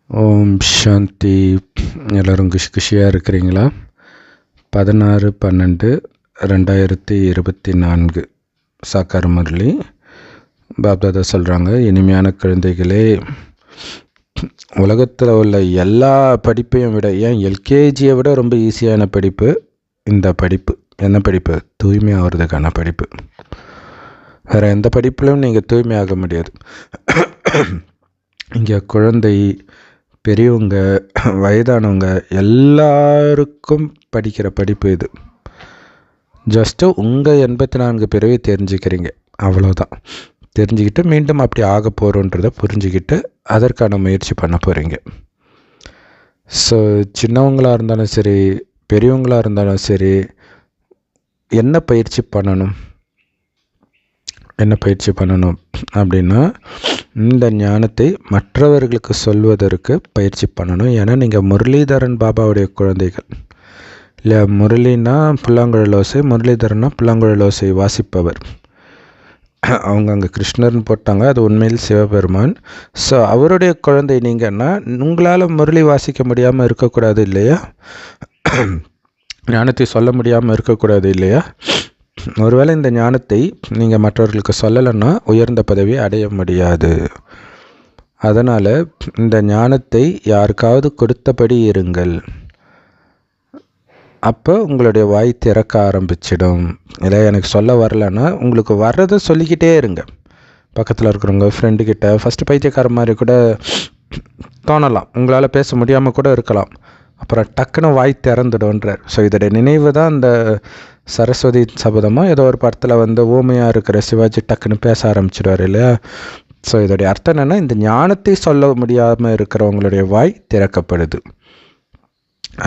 ஓம் சாந்தி. எல்லோரும் குஷியாக இருக்கிறீங்களா? 16/12/2024 சாக்கார் முரளி பாப்தாதா சொல்கிறாங்க, இனிமையான குழந்தைகளே, உலகத்தில் உள்ள எல்லா படிப்பையும் விட, ஏன் எல்கேஜியை விட ரொம்ப ஈஸியான படிப்பு இந்த படிப்பு. என்ன படிப்பு? தூய்மை ஆகிறதுக்கான படிப்பு. வேறு எந்த படிப்புலையும் நீங்கள் தூய்மையாக முடியாது. இங்கே குழந்தை, பெரியவங்க, வயதானவங்க எல்லாருக்கும் படிக்கிற படிப்பு இது. ஜஸ்ட்டு உங்கள் 84 பிறவி தெரிஞ்சுக்கிறீங்க, அவ்வளோதான். தெரிஞ்சுக்கிட்டு மீண்டும் அப்படி ஆக போகிறோன்றதை புரிஞ்சுக்கிட்டு அதற்கான முயற்சி பண்ண போகிறீங்க. ஸோ சின்னவங்களாக இருந்தாலும் சரி, பெரியவங்களாக இருந்தாலும் சரி, என்ன பயிற்சி பண்ணணும் அப்படின்னா, இந்த ஞானத்தை மற்றவர்களுக்கு சொல்வதற்கு பயிற்சி பண்ணணும். ஏன்னா நீங்கள் முரளிதரன் பாபாவுடைய குழந்தைகள் இல்லையா? முரளினா புல்லாங்குழல் ஓசை, முரளிதரன்னா புல்லாங்குழல் ஓசை வாசிப்பவர். அவங்க அங்கே கிருஷ்ணர்னு போட்டாங்க, அது உண்மையில் சிவபெருமான். ஸோ அவருடைய குழந்தை நீங்கன்னா உங்களால் முரளி வாசிக்க முடியாமல் இருக்கக்கூடாது இல்லையா? ஞானத்தை சொல்ல முடியாமல் இருக்கக்கூடாது இல்லையா? ஒருவேளை இந்த ஞானத்தை நீங்கள் மற்றவர்களுக்கு சொல்லலைன்னா உயர்ந்த பதவியை அடைய முடியாது. அதனால் இந்த ஞானத்தை யாருக்காவது கொடுத்தபடி இருங்கள். அப்போ உங்களுடைய வாய் திறக்க ஆரம்பிச்சிடும். இல்லை எனக்கு சொல்ல வரலன்னா உங்களுக்கு வர்றதை சொல்லிக்கிட்டே இருங்க. பக்கத்தில் இருக்கிறவங்க ஃப்ரெண்டுக்கிட்ட ஃபஸ்ட்டு பைத்தியக்கார மாதிரி கூட தோணலாம், உங்களால் பேச முடியாமல் கூட இருக்கலாம். அப்புறம் டக்குன்னு வாய் திறந்துடும்ன்றார். ஸோ இதோடைய நினைவு தான் இந்த சரஸ்வதி சபதமாக ஏதோ ஒரு படத்தில் ஊமையாக இருக்கிற சிவாஜி டக்குன்னு பேச ஆரம்பிச்சிடுவார் இல்லையா? ஸோ இதோடைய அர்த்தம் என்னென்னா, இந்த ஞானத்தை சொல்ல முடியாமல் இருக்கிறவங்களுடைய வாய் திறக்கப்படுது.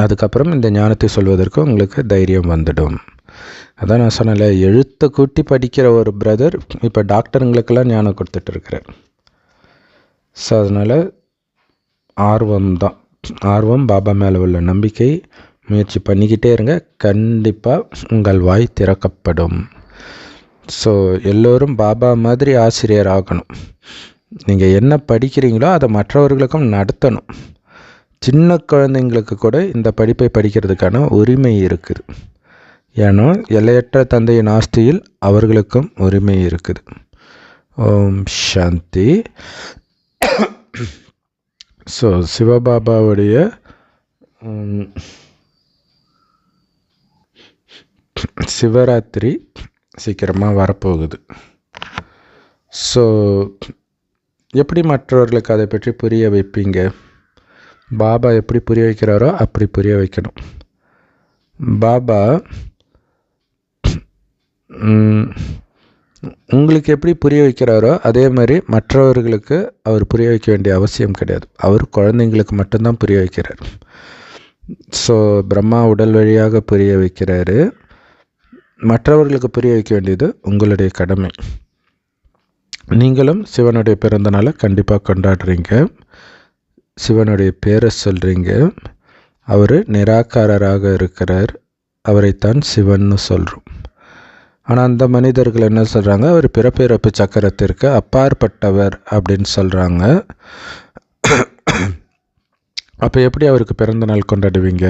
அதுக்கப்புறம் இந்த ஞானத்தை சொல்வதற்கு உங்களுக்கு தைரியம் வந்துடும். அதான் நான் சொன்னேன்ல, எழுத்தை கூட்டி படிக்கிற ஒரு பிரதர் இப்போ டாக்டருங்களுக்கெல்லாம் ஞானம் கொடுத்துட்டு இருக்கிறார். ஸோ அதனால் ஆர்வம், பாபா மேலே உள்ள நம்பிக்கை, முயற்சி பண்ணிக்கிட்டே இருங்க. கண்டிப்பாக உங்கள் வாய் திறக்கப்படும். ஸோ எல்லோரும் பாபா மாதிரி ஆசிரியர் ஆகணும். நீங்கள் என்ன படிக்கிறீங்களோ அதை மற்றவர்களுக்கும் நடத்தணும். சின்ன குழந்தைங்களுக்கு கூட இந்த படிப்பை படிக்கிறதுக்கான உரிமை இருக்குது. ஏன்னா எல்லையற்ற தந்தையின் ஆஸ்தியில் அவர்களுக்கும் உரிமை இருக்குது. ஓம் சாந்தி. ஸோ சிவபாபாவுடைய சிவராத்திரி சீக்கிரமாக வரப்போகுது. ஸோ எப்படி மற்றவர்களுக்கு அதை பற்றி புரிய வைப்பீங்க? பாபா எப்படி புரிய வைக்கிறாரோ அப்படி புரிய வைக்கணும். பாபா உங்களுக்கு எப்படி புரிய வைக்கிறாரோ அதே மாதிரி மற்றவர்களுக்கு அவர் புரிய வைக்க வேண்டிய அவசியம் கிடையாது. அவர் குழந்தைங்களுக்கு மட்டும்தான் புரிய வைக்கிறார். ஸோ பிரம்மா உடல் வழியாக புரிய வைக்கிறாரு. மற்றவர்களுக்கு புரிய வைக்க வேண்டியது உங்களுடைய கடமை. நீங்களும் சிவனுடைய பிறந்த நாளை கண்டிப்பாக கொண்டாடுறீங்க. சிவனுடைய பேரை சொல்கிறீங்க. அவர் நிராகாரராக இருக்கிறார், அவரைத்தான் சிவன்னு சொல்கிறோம். ஆனால் அந்த மனிதர்கள் என்ன சொல்கிறாங்க? அவர் பிறப்பிறப்பு சக்கரத்திற்கு அப்பாற்பட்டவர் அப்படின்னு சொல்கிறாங்க. அப்போ எப்படி அவருக்கு பிறந்த நாள் கொண்டாடுவீங்க?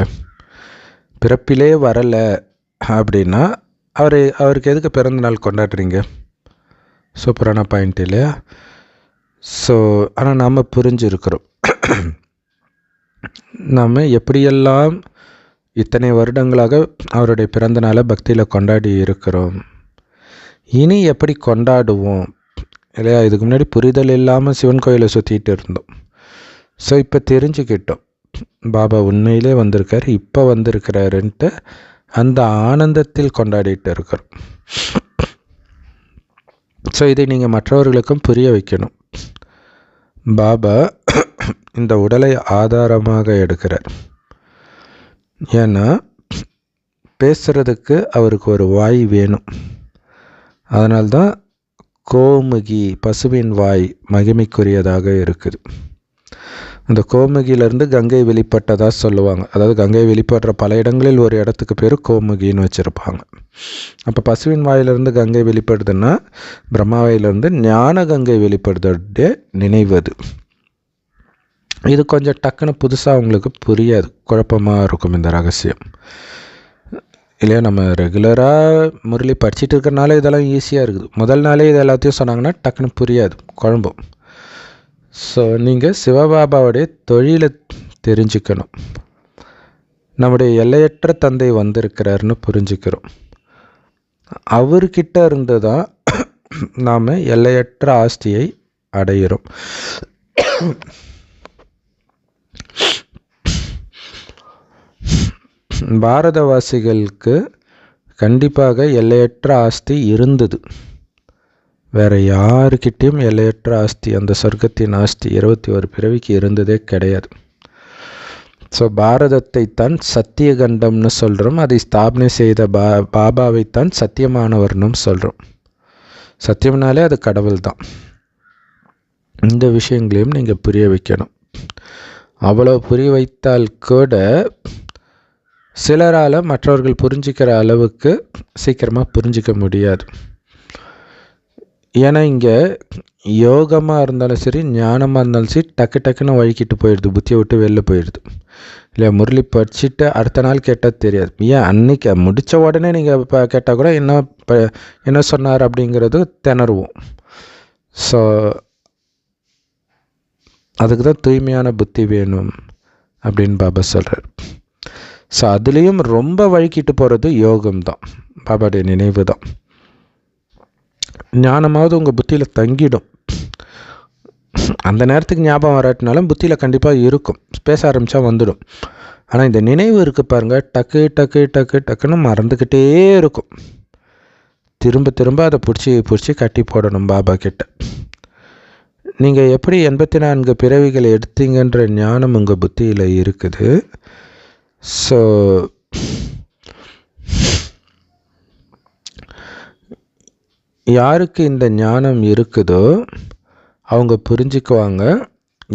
பிறப்பிலே வரலை அப்படின்னா அவருக்கு எதுக்கு பிறந்த நாள் கொண்டாடுறீங்க? சூப்பரான பாயிண்ட் இல்லையா? ஸோ ஆனால் நாம் புரிஞ்சிருக்கிறோம். நாம் எப்படியெல்லாம் இத்தனை வருடங்களாக அவருடைய பிறந்த நாளை பக்தியில் கொண்டாடி இருக்கிறோம். இனி எப்படி கொண்டாடுவோம் இல்லையா? இதுக்கு முன்னாடி புரிதல் இல்லாமல் சிவன் கோயிலை சுற்றிட்டு இருந்தோம். ஸோ இப்போ தெரிஞ்சுக்கிட்டோம், பாபா உண்மையிலே வந்திருக்காரு, இப்போ வந்திருக்கிறாருன்ட்டு அந்த ஆனந்தத்தில் கொண்டாடிட்டு இருக்கிறோம். ஸோ இதை நீங்கள் மற்றவர்களுக்கும் புரிய வைக்கணும். பாபா இந்த உடலை ஆதாரமாக எடுக்கிறார். ஏன்னா பேசுகிறதுக்கு அவருக்கு ஒரு வாய் வேணும். அதனால்தான் கோமுகி, பசுவின் வாய், மகிமைக்குரியதாக இருக்குது. அந்த கோமுகியிலேருந்து கங்கை வெளிப்பட்டதாக சொல்லுவாங்க. அதாவது கங்கை வெளிப்படுற பல இடங்களில் ஒரு இடத்துக்கு பேர் கோமுகின்னு வச்சுருப்பாங்க. அப்போ பசுவின் வாயிலிருந்து கங்கை வெளிப்படுதுன்னா பிரம்மா வாயிலிருந்து ஞான கங்கை வெளிப்படுறதுடைய நினைவு அது. இது கொஞ்சம் டக்குன்னு புதுசாக உங்களுக்கு புரியாது, குழப்பமாக இருக்கும் இந்த ரகசியம் இல்லையா. நம்ம ரெகுலராக முரளி படிச்சுட்டு இருக்கிறனால இதெல்லாம் ஈஸியாக இருக்குது. முதல் நாளே இது எல்லாத்தையும் சொன்னாங்கன்னா டக்குன்னு புரியாது, குழம்பும். ஸோ நீங்கள் சிவபாபாவுடைய தொழிலை தெரிஞ்சுக்கணும். நம்முடைய எல்லையற்ற தந்தை வந்திருக்கிறாருன்னு புரிஞ்சுக்கிறோம். அவர்கிட்ட இருந்து தான் நாம் எல்லையற்ற ஆஸ்தியை அடைகிறோம். பாரதவாசிகளுக்கு கண்டிப்பாக எல்லையற்ற ஆஸ்தி இருந்தது. வேறு யாருக்கிட்டேயும் எல்லையற்ற ஆஸ்தி, அந்த சொர்க்கத்தின் ஆஸ்தி 21 பிறவிக்கு இருந்ததே கிடையாது. ஸோ பாரதத்தை தான் சத்தியகண்டம்னு சொல்கிறோம். அதை ஸ்தாபனை செய்த பாபாவைத்தான் சத்தியமானவர்னும் சொல்கிறோம். சத்தியம்னாலே அது கடவுள் தான். இந்த விஷயங்களையும் நீங்கள் புரிய வைக்கணும். அவ்வளோ புரிய வைத்தால் கூட சிலரால் மற்றவர்கள் புரிஞ்சிக்கிற அளவுக்கு சீக்கிரமாக புரிஞ்சிக்க முடியாது. ஏன்னா இங்கே யோகமாக இருந்தாலும் சரி, ஞானமாக இருந்தாலும் சரி, டக்குன்னு வழிக்கிட்டு போயிடுது, புத்தியை விட்டு வெளில போயிடுது இல்லையா. முரளி படிச்சுட்டு அடுத்த நாள் கேட்டால் தெரியாது. ஏன் அன்றைக்கி முடித்த உடனே நீங்கள் இப்போ கேட்டால் கூட என்ன சொன்னார் அப்படிங்கிறது திணறுவோம். ஸோ அதுக்கு தான் தூய்மையான புத்தி வேணும் அப்படின்னு பாபா சொல்கிறார். ஸோ அதுலேயும் ரொம்ப வழிக்கிட்டு போகிறது யோகம்தான், பாபாவுடைய நினைவு தான். ஞானமாவது உங்கள் புத்தியில் தங்கிடும். அந்த நேரத்துக்கு ஞாபகம் வராட்டினாலும் புத்தியில் கண்டிப்பாக இருக்கும், பேச ஆரம்பித்தா வந்துடும். ஆனால் இந்த நினைவு இருக்குது பாருங்கள், டக்குன்னு மறந்துக்கிட்டே இருக்கும். திரும்ப அதை பிடிச்சி கட்டி போடணும் பாபா கிட்ட. நீங்கள் எப்படி 84 பிறவிகளை எடுத்தீங்கன்ற ஞானம் உங்கள் புத்தியில் இருக்குது. ஸோ யாருக்கு இந்த ஞானம் இருக்குதோ அவங்க புரிஞ்சுக்குவாங்க.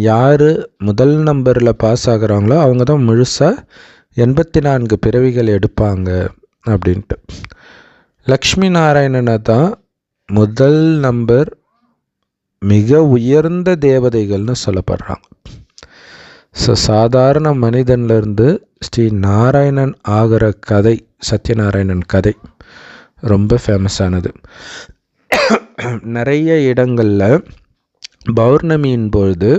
யார் முதல் நம்பரில் பாஸ் ஆகுறாங்களோ அவங்க தான் முழுசாக 84 பிறவிகள் எடுப்பாங்க அப்படின்ட்டு. லக்ஷ்மி நாராயணனை தான் முதல் நம்பர் மிக உயர்ந்த தேவதைகள்னு சொல்லப்படுறாங்க. ஸோ சாதாரண மனிதன்லேருந்து ஸ்ரீ நாராயணன் ஆகிற கதை, சத்யநாராயணன் கதை ரொம்ப ஃபேமஸானது. நிறைய இடங்களில் பௌர்ணமியின் பொழுது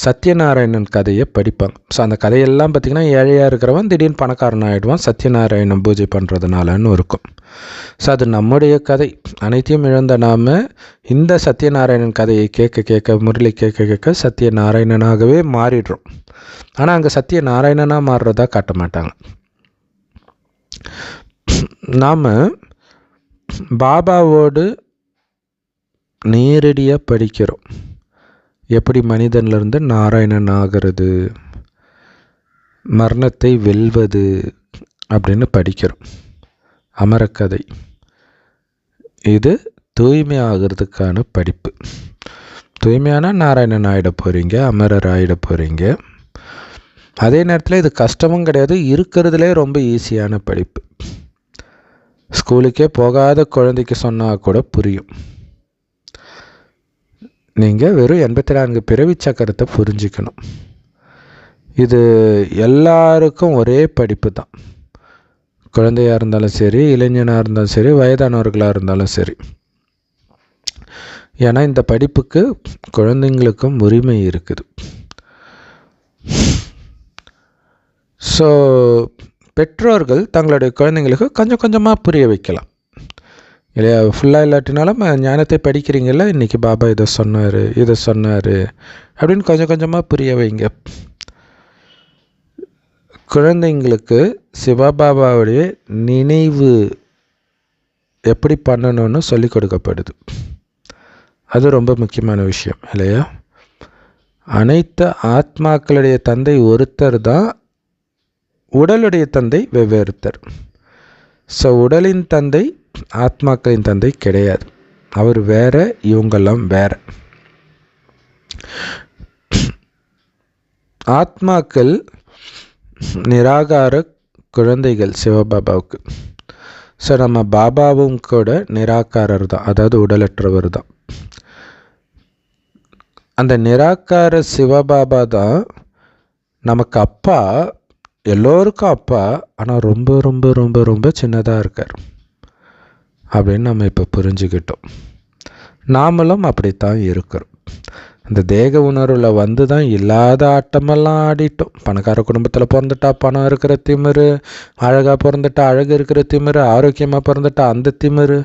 சத்யநாராயணன் கதையை படிப்பாங்க. ஸோ அந்த கதையெல்லாம் பார்த்திங்கன்னா ஏழையாக இருக்கிறவன் திடீர்னு பணக்காரன் ஆகிடுவான் சத்யநாராயணன் பூஜை பண்ணுறதுனாலன்னு இருக்கும். ஸோ அது நம்முடைய கதை. அனைத்தையும் இழந்த நாம் இந்த சத்யநாராயணன் கதையை கேட்க முரளி கேட்க சத்யநாராயணனாகவே மாறிடுறோம். ஆனால் அங்கே சத்யநாராயணனாக மாறுறதா காட்ட மாட்டாங்க. நாம் பாபாவோடு நேரடியாக படிக்கிறோம். எப்படி மனிதன்லேருந்து நாராயணன் ஆகிறது, மரணத்தை வெல்வது அப்படின்னு படிக்கிறோம். அமரக்கதை இது தூய்மை ஆகிறதுக்கான படிப்பு. தூய்மையான நாராயணன் ஆகிட போகிறீங்க, அமரர் ஆகிட போகிறீங்க. அதே நேரத்தில் இது கஷ்டமும் கிடையாது, இருக்கிறதுலே ரொம்ப ஈஸியான படிப்பு. ஸ்கூலுக்கே போகாத குழந்தைக்கு சொன்னால் கூட புரியும். நீங்கள் வெறும் 84 பிறவி சக்கரத்தை புரிஞ்சிக்கணும். இது எல்லாருக்கும் ஒரே படிப்பு தான். குழந்தையாக இருந்தாலும் சரி, இளைஞனாக இருந்தாலும் சரி, வயதானவர்களாக இருந்தாலும் சரி. ஏன்னா இந்த படிப்புக்கு குழந்தைங்களுக்கும் உரிமை இருக்குது. ஸோ பெற்றோர்கள் தங்களுடைய குழந்தைங்களுக்கு கொஞ்சம் கொஞ்சமாக புரிய வைக்கலாம் இல்லையா. ஃபுல்லாக இல்லாட்டினாலும் ஞானத்தை படிக்கிறீங்கள, இன்றைக்கி பாபா இதை சொன்னார் அப்படின்னு கொஞ்சம் கொஞ்சமாக புரிய வைங்க. குழந்தைங்களுக்கு சிவபாபாவுடைய நினைவு எப்படி பண்ணணும்னு சொல்லி கொடுக்கப்படுது. அது ரொம்ப முக்கியமான விஷயம் இல்லையா. அனைத்து ஆத்மாக்களுடைய தந்தை ஒருத்தர் தான், உடலுடைய தந்தை வெவ்வேறுத்தர். ஸோ உடலின் தந்தை ஆத்மாக்களின் தந்தை கிடையாது. அவர் வேற, இவங்கெல்லாம் வேற. ஆத்மாக்கள் நிராகார குழந்தைகள் சிவபாபாவுக்கு. ஸோ நம்ம பாபாவும் கூட நிராகாரர் தான், அதாவது உடலற்றவர் தான். அந்த நிராகார சிவபாபா தான் நமக்கு அப்பா, எல்லோருக்கும் அப்பா. ஆனால் ரொம்ப ரொம்ப ரொம்ப ரொம்ப சின்னதாக இருக்கார் அப்படின்னு நம்ம இப்போ புரிஞ்சுக்கிட்டோம். நாமளும் அப்படித்தான் இருக்கிறோம். அந்த தேக உணர்வில் வந்து தான் இல்லாத ஆட்டமெல்லாம் ஆடிட்டோம். பணக்கார குடும்பத்தில் பிறந்துட்டா பணம் இருக்கிற திமிரு, அழகாக பிறந்துட்டா அழகு இருக்கிற திமிரு, ஆரோக்கியமாக பிறந்துட்டா அந்த திமிரு.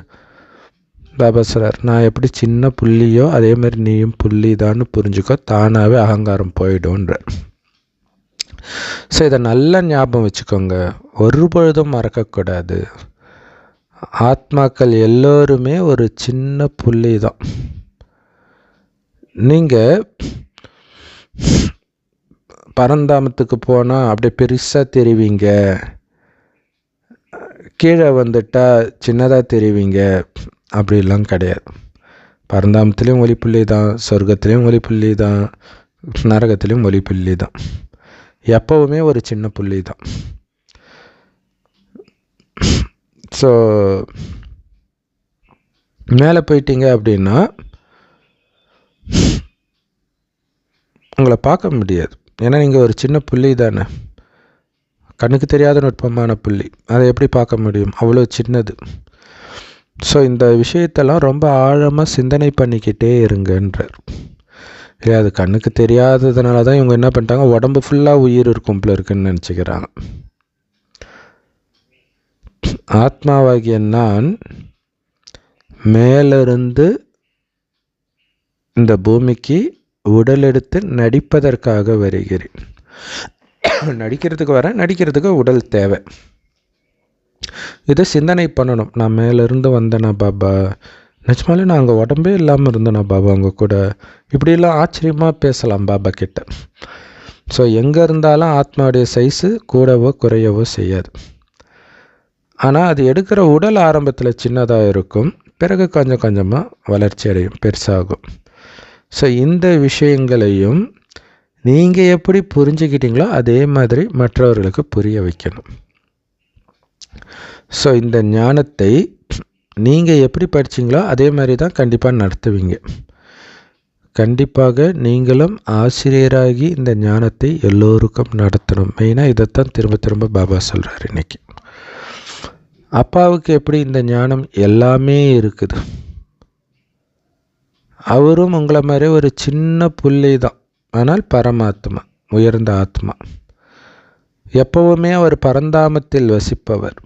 பாபா சார், நான் எப்படி சின்ன புள்ளியோ அதே மாதிரி நீயும் புள்ளி தான்னு புரிஞ்சுக்கோ, தானாகவே அகங்காரம் போயிடும்ன்ற. ஸோ இதை நல்லா ஞாபகம் வச்சுக்கோங்க, ஒரு பொழுதும் மறக்கக்கூடாது. ஆத்மாக்கள் எல்லோருமே ஒரு சின்ன புள்ளி தான். நீங்கள் பரந்தாமத்துக்கு போனால் அப்படியே பெருசாக தெரிவிங்க, கீழே வந்துட்டால் சின்னதாக தெரிவிங்க, அப்படிலாம் கிடையாது. பரந்தாமத்துலேயும் ஒளிப்புள்ளி தான், சொர்க்கத்துலேயும் ஒளிப்புள்ளி தான், நரகத்துலேயும் ஒளிப்புள்ளி தான். எப்போவுமே ஒரு சின்ன புள்ளி தான். ஸோ மேலே போயிட்டீங்க அப்படின்னா உங்களை பார்க்க முடியாது. ஏன்னா நீங்கள் ஒரு சின்ன புள்ளி தானே, கண்ணுக்கு தெரியாத நுட்பமான புள்ளி. அதை எப்படி பார்க்க முடியும்? அவ்வளோ சின்னது. ஸோ இந்த விஷயத்தெல்லாம் ரொம்ப ஆழமாக சிந்தனை பண்ணிக்கிட்டே இருங்கன்றார். இல்லையா, அது கண்ணுக்கு தெரியாததுனால தான் இவங்க என்ன பண்ணிட்டாங்க, உடம்பு ஃபுல்லாக உயிர் இருக்கும் போல இருக்குன்னு நினச்சிக்கிறாங்க. ஆத்மாவாகிய நான் மேலிருந்து இந்த பூமிக்கு உடல் எடுத்து நடிப்பதற்காக வருகிறேன். நடிக்கிறதுக்கு வரேன், நடிக்கிறதுக்கு உடல் தேவை. இதை சிந்தனை பண்ணணும். நான் மேலேருந்து வந்தேனா பாபா, நிஜமாலே நான் அங்கே உடம்பே இல்லாமல் இருந்தேனா பாபா அவங்க கூட, இப்படிலாம் ஆச்சரியமாக பேசலாம் பாபா கிட்ட. ஸோ எங்கே இருந்தாலும் ஆத்மாவுடைய சைஸு கூடவோ குறையவோ செய்யாது. ஆனால் அது எடுக்கிற உடல் ஆரம்பத்தில் சின்னதாக இருக்கும், பிறகு கொஞ்சம் கொஞ்சமாக வளர்ச்சி அடையும், பெருசாகும். ஸோ இந்த விஷயங்களையும் நீங்கள் எப்படி புரிஞ்சுக்கிட்டீங்களோ அதே மாதிரி மற்றவர்களுக்கு புரிய வைக்கணும். ஸோ இந்த ஞானத்தை நீங்கள் எப்படி படிச்சிங்களோ அதே மாதிரி தான் கண்டிப்பாக நடத்துவீங்க. கண்டிப்பாக நீங்களும் ஆசிரியராகி இந்த ஞானத்தை எல்லோருக்கும் நடத்தணும். மெயினாக இதைத்தான் திரும்ப திரும்ப பாபா சொல்கிறார் இன்றைக்கி. அப்பாவுக்கு எப்படி இந்த ஞானம் எல்லாமே இருக்குது, அவரும் உங்களை மாதிரி ஒரு சின்ன புள்ளி தான், ஆனால் பரமாத்மா, உயர்ந்த ஆத்மா. எப்போவுமே அவர் பரந்தாமத்தில் வசிப்பவர்.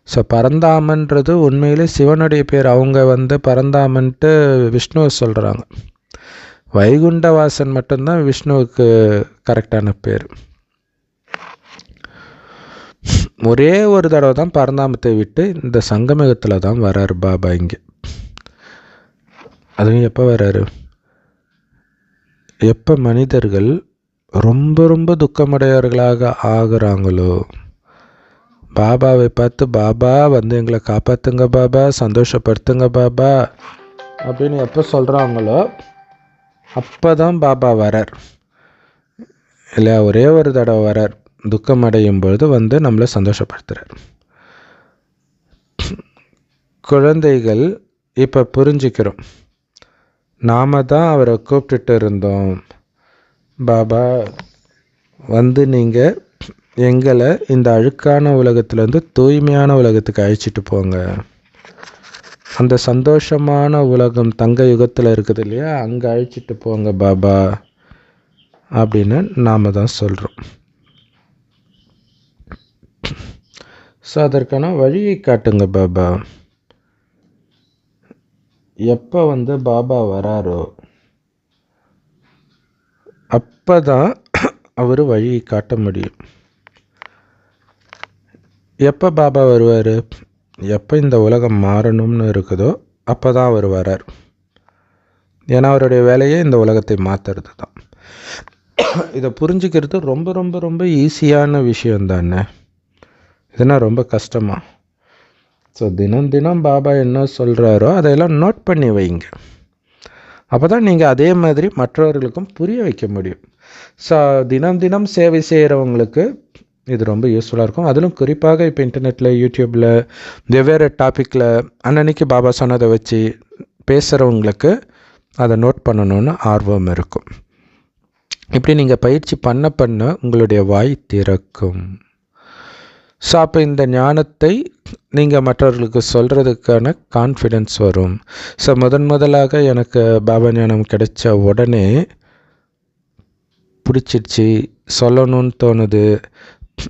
ஸோ பரந்தாமன்றது உண்மையிலே சிவனுடைய பேர். அவங்க பரந்தாமன்ட்டு விஷ்ணுவை சொல்கிறாங்க. வைகுண்டவாசன் மட்டும்தான் விஷ்ணுவுக்கு கரெக்டான பேர். ஒரே ஒரு தடவை தான் பரந்தாமத்தை விட்டு இந்த சங்கமயுகத்தில் தான் வராரு பாபா இங்கே. அதுவும் எப்போ வராரு? எப்போ மனிதர்கள் ரொம்ப ரொம்ப துக்கமடையவர்களாக ஆகுறாங்களோ, பாபாவை பார்த்து பாபா எங்களை காப்பாற்றுங்க பாபா, சந்தோஷப்படுத்துங்க பாபா அப்படின்னு எப்போ சொல்கிறாங்களோ அப்போ தான் பாபா வரார். இல்லை, ஒரே ஒரு தடவை வரார், துக்கம் அடையும் பொழுது நம்மளை சந்தோஷப்படுத்துகிறார். குழந்தைகள் இப்போ புரிஞ்சுக்கிறோம், நாம் தான் அவரை கூப்பிட்டுட்டு இருந்தோம், பாபா நீங்கள் எங்களை இந்த அழுக்கான உலகத்துலேருந்து தூய்மையான உலகத்துக்கு அழைச்சிட்டு போங்க, அந்த சந்தோஷமான உலகம் தங்க யுகத்தில் இருக்குது இல்லையா, அங்கே அழைச்சிட்டு போங்க பாபா அப்படின்னு நாம் தான் சொல்கிறோம். ஸோ அதற்கான வழியை காட்டுங்க பாபா. எப்போ பாபா வராரோ அப்போ தான் அவர் வழியை காட்ட முடியும். எப்போ பாபா வருவார்? எப்போ இந்த உலகம் மாறணும்னு இருக்குதோ அப்போ தான் அவர் வரார். ஏன்னா அவருடைய வேலையே இந்த உலகத்தை மாற்றுறது தான். இதை புரிஞ்சுக்கிறது ரொம்ப ரொம்ப ரொம்ப ஈஸியான விஷயம் தானே, இதுனா ரொம்ப கஷ்டமா? ஸோ தினம் தினம் பாபா என்ன சொல்கிறாரோ அதையெல்லாம் நோட் பண்ணி வைங்க. அப்போ தான் நீங்கள் அதே மாதிரி மற்றவர்களுக்கும் புரிய வைக்க முடியும். ஸோ தினம் தினம் சேவை செய்கிறவங்களுக்கு இது ரொம்ப யூஸ்ஃபுல்லாக இருக்கும். அதிலும் குறிப்பாக இப்போ இன்டர்நெட்டில், யூடியூப்பில் வெவ்வேறு டாப்பிக்கில் அன்னன்னைக்கு பாபா சொன்னதை வச்சு பேசுகிறவங்களுக்கு அதை நோட் பண்ணணுன்னு ஆர்வம் இருக்கும். இப்படி நீங்கள் பயிற்சி பண்ண பண்ண உங்களுடைய வாய் திறக்கும். ஸோ அப்போ இந்த ஞானத்தை நீங்கள் மற்றவர்களுக்கு சொல்கிறதுக்கான கான்ஃபிடென்ஸ் வரும். ஸோ முதலாக எனக்கு பாபா ஞானம் கிடைச்ச உடனே பிடிச்சிடுச்சு, சொல்லணும்னு தோணுது.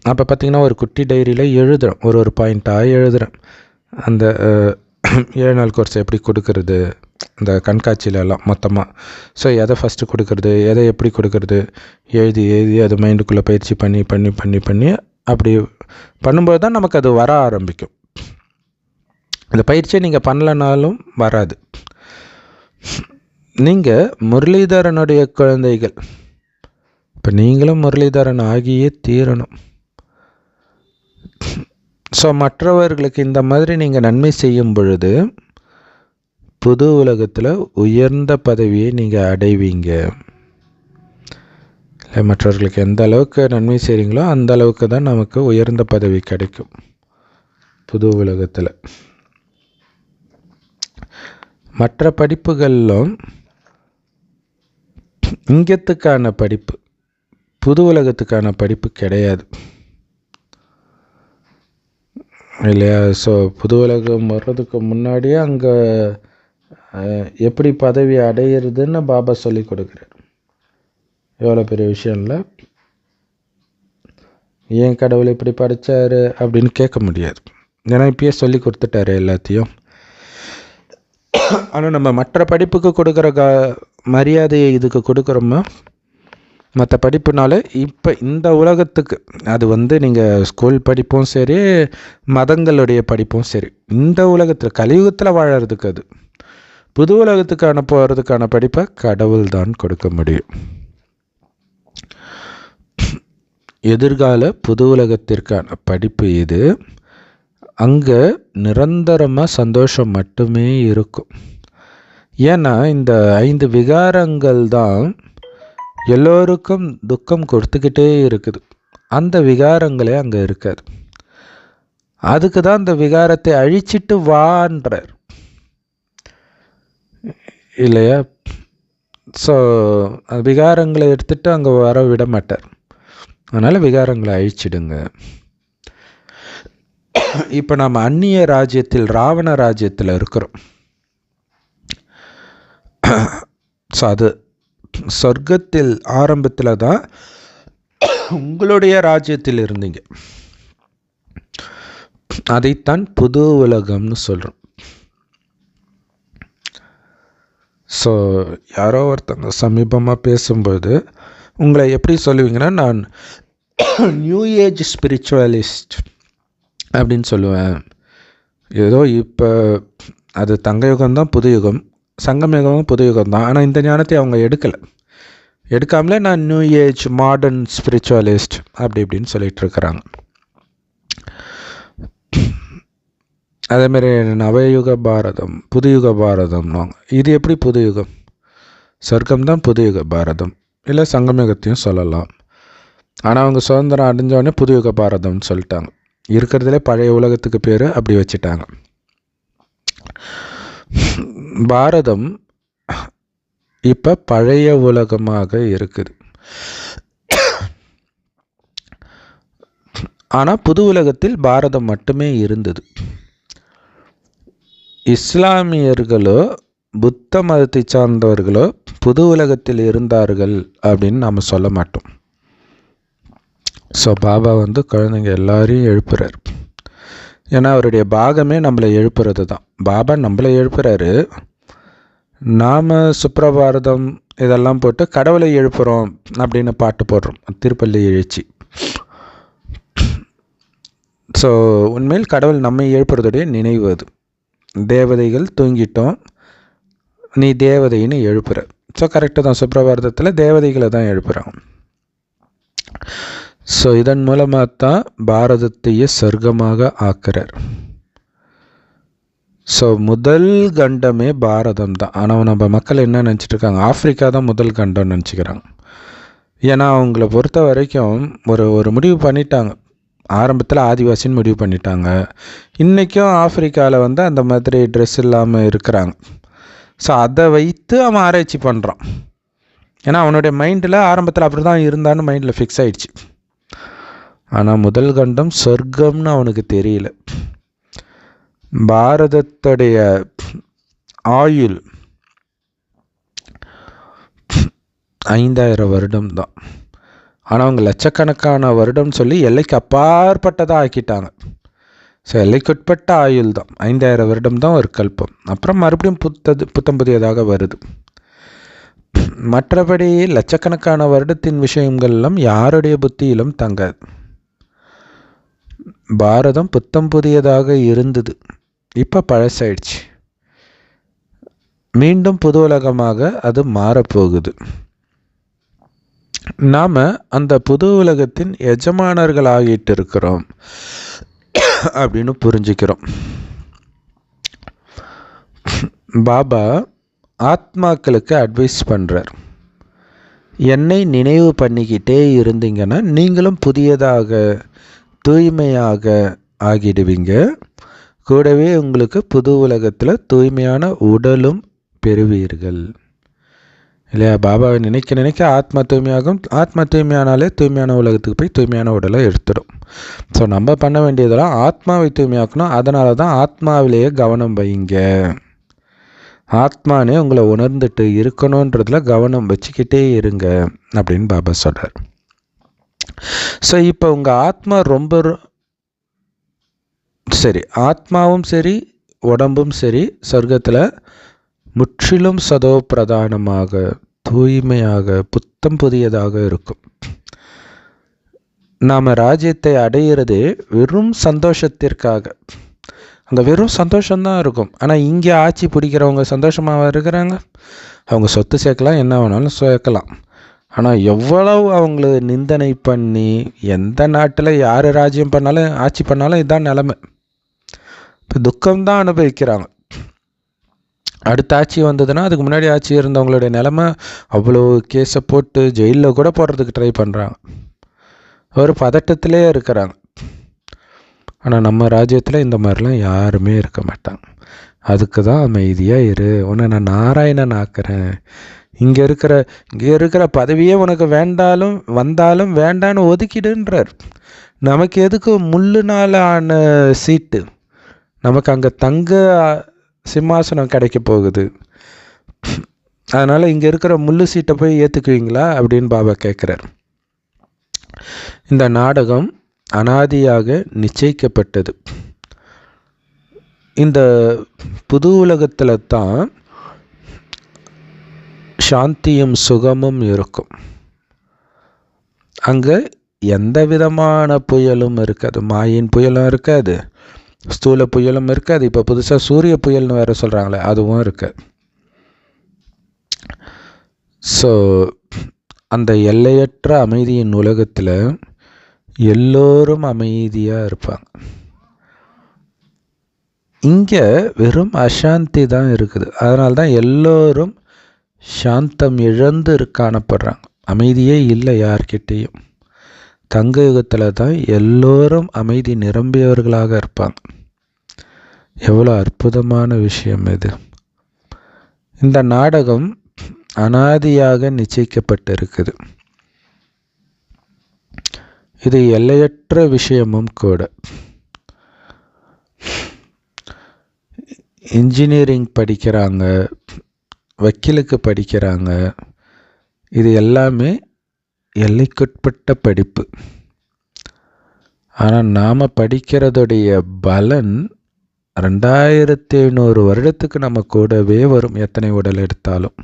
அப்போ பார்த்திங்கன்னா ஒரு குட்டி டைரியில் எழுதுகிறேன், ஒரு பாயிண்ட்டாக எழுதுகிறேன். அந்த 7 நாள் கோர்ஸ் எப்படி கொடுக்கறது, இந்த கண்காட்சியிலலாம் மொத்தமாக. ஸோ எதை ஃபஸ்ட்டு கொடுக்கறது, எதை எப்படி கொடுக்கறது, எழுதி அது மைண்டுக்குள்ளே பயிற்சி பண்ணி பண்ணி பண்ணி பண்ணி அப்படி பண்ணும்போது தான் நமக்கு அது வர ஆரம்பிக்கும். இந்த பயிற்சியை நீங்கள் பண்ணலனாலும் வராது. நீங்கள் முரளிதரனுடைய குழந்தைகள். இப்போ நீங்களும் முரளிதரன் ஆகியே தீரணும். ஸோ மற்றவர்களுக்கு இந்த மாதிரி நீங்கள் நன்மை செய்யும் பொழுது புது உலகத்தில் உயர்ந்த பதவியை நீங்கள் அடைவீங்க. இல்லை, மற்றவர்களுக்கு எந்த அளவுக்கு நன்மை செய்கிறீங்களோ அந்த அளவுக்கு தான் நமக்கு உயர்ந்த பதவி கிடைக்கும் புது உலகத்தில். மற்ற படிப்புகளிலும் இங்கத்துக்கான படிப்பு, புது உலகத்துக்கான படிப்பு கிடையாது இல்லையா? ஸோ புது உலகம் வர்றதுக்கு முன்னாடியே அங்கே எப்படி பதவி அடையிறதுன்னு பாபா சொல்லி கொடுக்குறார். எவ்வளோ பெரிய விஷயம் இல்லை? ஏன் கடவுள் இப்படி படித்தார் அப்படின்னு கேட்க முடியாது, ஏன்னா இப்பயே சொல்லி கொடுத்துட்டாரு எல்லாத்தையும். ஆனால் நம்ம மற்ற படிப்புக்கு கொடுக்குற மரியாதையை இதுக்கு கொடுக்குறோமா? மற்ற படிப்புனால இப்போ இந்த உலகத்துக்கு, அது நீங்கள் ஸ்கூல் படிப்பும் சரி, மதங்களுடைய படிப்பும் சரி, இந்த உலகத்தில் கலியுகத்தில் வாழறதுக்கு, அது புது உலகத்துக்கான போகிறதுக்கான படிப்பை கடவுள் தான் கொடுக்க முடியும். எதிர்கால புது உலகத்திற்கான படிப்பு இது. அங்கே நிரந்தரமாக சந்தோஷம் மட்டுமே இருக்கும். ஏன்னா இந்த 5 விகாரங்கள் தான் எல்லோருக்கும் துக்கம் கொடுத்துக்கிட்டே இருக்குது. அந்த விகாரங்களே அங்கே இருக்காது. அதுக்கு தான் அந்த விகாரத்தை அழிச்சிட்டு வான்றார் இல்லையா? ஸோ விகாரங்களை எடுத்துகிட்டு அங்கே வர விட மாட்டார். அதனால் விகாரங்களை அழிச்சிடுங்க. இப்போ நம்ம அந்நிய ராஜ்யத்தில், ராவண ராஜ்யத்தில் இருக்கிறோம். ஸோ அது சொர்க்கத்தில் ஆரம்பத்தில் தான் உங்களுடைய ராஜ்யத்தில் இருந்தீங்க. அதைத்தான் புது உலகம்னு சொல்கிறோம். ஸோ யாரோ ஒருத்தங்க சமீபமாக பேசும்போது உங்களை எப்படி சொல்லுவீங்கன்னா, நான் நியூ ஏஜ் ஸ்பிரிச்சுவலிஸ்ட் அப்படின்னு சொல்லுவேன். ஏதோ இப்போ அது தங்க யுகம்தான் புது யுகம், சங்கம் யுகமும் புது யுகம் தான். ஆனால் இந்த ஞானத்தை அவங்க எடுக்காமலே நான் நியூ ஏஜ் மாடர்ன் ஸ்பிரிச்சுவலிஸ்ட் அப்படி இப்படின்னு சொல்லிட்டு இருக்கிறாங்க. அதேமாரி நவயுக பாரதம், புது யுக பாரதம்னாங்க. இது எப்படி புது யுகம்? சொர்க்கம்தான் புது யுக பாரதம், இல்லை சங்கமயுகத்தையும் சொல்லலாம். ஆனால் அவங்க சுதந்திரம் அடைஞ்சோடனே புது யுக பாரதம்னு சொல்லிட்டாங்க. இருக்கிறதுலே பழைய உலகத்துக்கு பேர் அப்படி வச்சுட்டாங்க. பாரதம் இப்போ பழைய உலகமாக இருக்குது. ஆனால் புது உலகத்தில் பாரதம் மட்டுமே இருந்தது. இஸ்லாமியர்களோ புத்த மதத்தை சார்ந்தவர்களோ புது உலகத்தில் இருந்தார்கள் அப்படின்னு நாம் சொல்ல மாட்டோம். ஸோ பாபா குழந்தைங்க எல்லாரையும் எழுப்புறார். ஏன்னா அவருடைய பாகமே நம்மளை எழுப்புறது தான். பாபா நம்மளை எழுப்புறாரு, நாம் சுப்ரபாரதம் இதெல்லாம் போட்டு கடவுளை எழுப்புகிறோம் அப்படின்னு பாட்டு போடுறோம், திருப்பள்ளி எழுச்சி. ஸோ உண்மையில் கடவுள் நம்மை எழுப்புறதுடைய நினைவு அது. தேவதைகள் தூங்கிட்டோம், நீ தேவதைன்னு எழுப்புற. ஸோ கரெக்டாக தான், சுப்ரபாரதத்தில் தேவதைகளை தான் எழுப்புகிறாங்க. ஸோ இதன் மூலமாக தான் பாரதத்தையே சொர்க்கமாக ஆக்குறார். ஸோ முதல் கண்டமே பாரதம் தான். ஆனால் நம்ம மக்கள் என்ன நினச்சிட்டு இருக்காங்க, ஆஃப்ரிக்கா தான் முதல் கண்டம்னு நினச்சிக்கிறாங்க. ஏன்னா அவங்கள பொறுத்த வரைக்கும் ஒரு முடிவு பண்ணிட்டாங்க. ஆரம்பத்தில் ஆதிவாசின்னு முடிவு பண்ணிட்டாங்க. இன்றைக்கும் ஆஃப்ரிக்காவில் அந்த மாதிரி ட்ரெஸ் இல்லாமல் இருக்கிறாங்க. ஸோ அதை வைத்து அவன் ஆராய்ச்சி பண்ணுறான். ஏன்னா அவனுடைய மைண்டில் ஆரம்பத்தில் அப்படி தான் இருந்தான்னு மைண்டில் ஃபிக்ஸ் ஆகிடுச்சு. ஆனால் முதல் கண்டம் சொர்க்கம்னு அவனுக்கு தெரியல. பாரதத்துடைய ஆயுள் 5000 வருடம் தான். ஆனால் அவங்க லட்சக்கணக்கான வருடம் சொல்லி எல்லைக்கு அப்பாற்பட்டதாக ஆக்கிட்டாங்க. ஸோ எல்லைக்குட்பட்ட ஆயுள் தான் 5000 வருடம் தான் ஒரு கல்பம். அப்புறம் மறுபடியும் புத்தம் புதியதாக வருது. மற்றபடி லட்சக்கணக்கான வருடத்தின் விஷயங்கள்லாம் யாருடைய புத்தியிலும் தங்காது. பாரதம் புத்தம் புதியதாக இருந்தது, இப்போ பழசாயிடுச்சு. மீண்டும் புது உலகமாக அது மாறப்போகுது. நாம் அந்த புது உலகத்தின் எஜமானர்கள் ஆகிட்டு இருக்கிறோம் அப்படின்னு புரிஞ்சுக்கிறோம். பாபா ஆத்மாக்களுக்கு அட்வைஸ் பண்ணுறார். என்னை நினைவு பண்ணிக்கிட்டே இருந்தீங்கன்னா நீங்களும் புதியதாக தூய்மையாக ஆகிடுவீங்க. கூடவே உங்களுக்கு புது உலகத்தில் தூய்மையான உடலும் பெறுவீர்கள் இல்லையா? பாபாவை நினைக்க நினைக்க ஆத்மா தூய்மையாகும். ஆத்மா தூய்மையானாலே தூய்மையான உலகத்துக்கு போய் தூய்மையான உடலை எடுத்துடும். ஸோ நம்ம பண்ண வேண்டியதெல்லாம் ஆத்மாவை தூய்மையாக்கணும். அதனால தான் ஆத்மாவிலேயே கவனம் வைங்க. ஆத்மானே உங்களை உணர்ந்துட்டு இருக்கணுன்றதுல கவனம் வச்சுக்கிட்டே இருங்க அப்படின்னு பாபா சொல்கிறார். ஸோ இப்போ உங்கள் ஆத்மா ரொம்ப சரி, ஆத்மாவும் சரி உடம்பும் சரி சொர்க்கத்தில் முற்றிலும் சதோ பிரதானமாக தூய்மையாக புத்தம் புதியதாக இருக்கும். நாம் ராஜ்யத்தை அடையிறதே வெறும் சந்தோஷத்திற்காக. அங்கே வெறும் சந்தோஷம்தான் இருக்கும். ஆனால் இங்கே ஆட்சி பிடிக்கிறவங்க சந்தோஷமாக இருக்கிறாங்க. அவங்க சொத்து சேர்க்கலாம், என்ன வேணாலும் சேர்க்கலாம். ஆனால் எவ்வளவு அவங்கள நிந்தனை பண்ணி எந்த நாட்டில் யார் ராஜ்யம் பண்ணாலும் ஆட்சி பண்ணாலும் இதுதான் நிலைமை. இப்போ துக்கம்தான் அனுபவிக்கிறாங்க. அடுத்த ஆட்சி வந்ததுன்னா அதுக்கு முன்னாடி ஆட்சி இருந்தவங்களுடைய நிலைமை அவ்வளோ கேஸை போட்டு ஜெயிலில் கூட போடுறதுக்கு ட்ரை பண்ணுறாங்க. ஒரு பதட்டத்திலே இருக்கிறாங்க. ஆனால் நம்ம ராஜ்யத்தில் இந்த மாதிரிலாம் யாருமே இருக்க மாட்டாங்க. அதுக்கு தான் அமைதியாக இரு, உன்னை நான் நாராயணன் ஆக்குறேன். இங்கே இருக்கிற பதவியே உனக்கு வந்தாலும் வேண்டான்னு ஒதுக்கிடுன்றார். நமக்கு எதுக்கு முள்ளுனால ஆன சீட்டு? நமக்கு அங்கே தங்க சிம்மாசனம் கிடைக்க போகுது. அதனால் இங்கே இருக்கிற முள்ளு சீட்டை போய் ஏற்றுக்குவீங்களா அப்படின்னு பாபா கேட்குறார். இந்த நாடகம் அனாதியாக நிச்சயிக்கப்பட்டது. இந்த புது உலகத்தில் தான் சாந்தியும் சுகமும் இருக்கும். அங்கே எந்த விதமான புயலும் இருக்காது. மாயின் புயலும் இருக்காது, ஸ்தூல புயலும் இருக்காது. இப்போ புதுசாக சூரிய புயல்னு வேறு சொல்கிறாங்களே, அதுவும் இருக்காது. ஸோ அந்த எல்லையற்ற அமைதியின் உலகத்தில் எல்லோரும் அமைதியாக இருப்பாங்க. இங்கே வெறும் அசாந்தி தான் இருக்குது. அதனால தான் எல்லோரும் சாந்தம் இழந்து காணப்படுறாங்க. அமைதியே இல்லை யார்கிட்டேயும். தங்க யுகத்தில் தான் எல்லோரும் அமைதி நிரம்பியவர்களாக இருப்பாங்க. எவ்வளோ அற்புதமான விஷயம் இது! இந்த நாடகம் அனாதியாக நிச்சயிக்கப்பட்டிருக்குது. இது எல்லையற்ற விஷயமும் கூட. இன்ஜினியரிங் படிக்கிறாங்க, வக்கீலுக்கு படிக்கிறாங்க. இது எல்லாமே எல்லைக்குட்பட்ட படிப்பு. ஆனால் நாம் படிக்கிறதுடைய பலன் 2500 வருடத்துக்கு நம்ம கூடவே வரும், எத்தனை உடல் எடுத்தாலும்.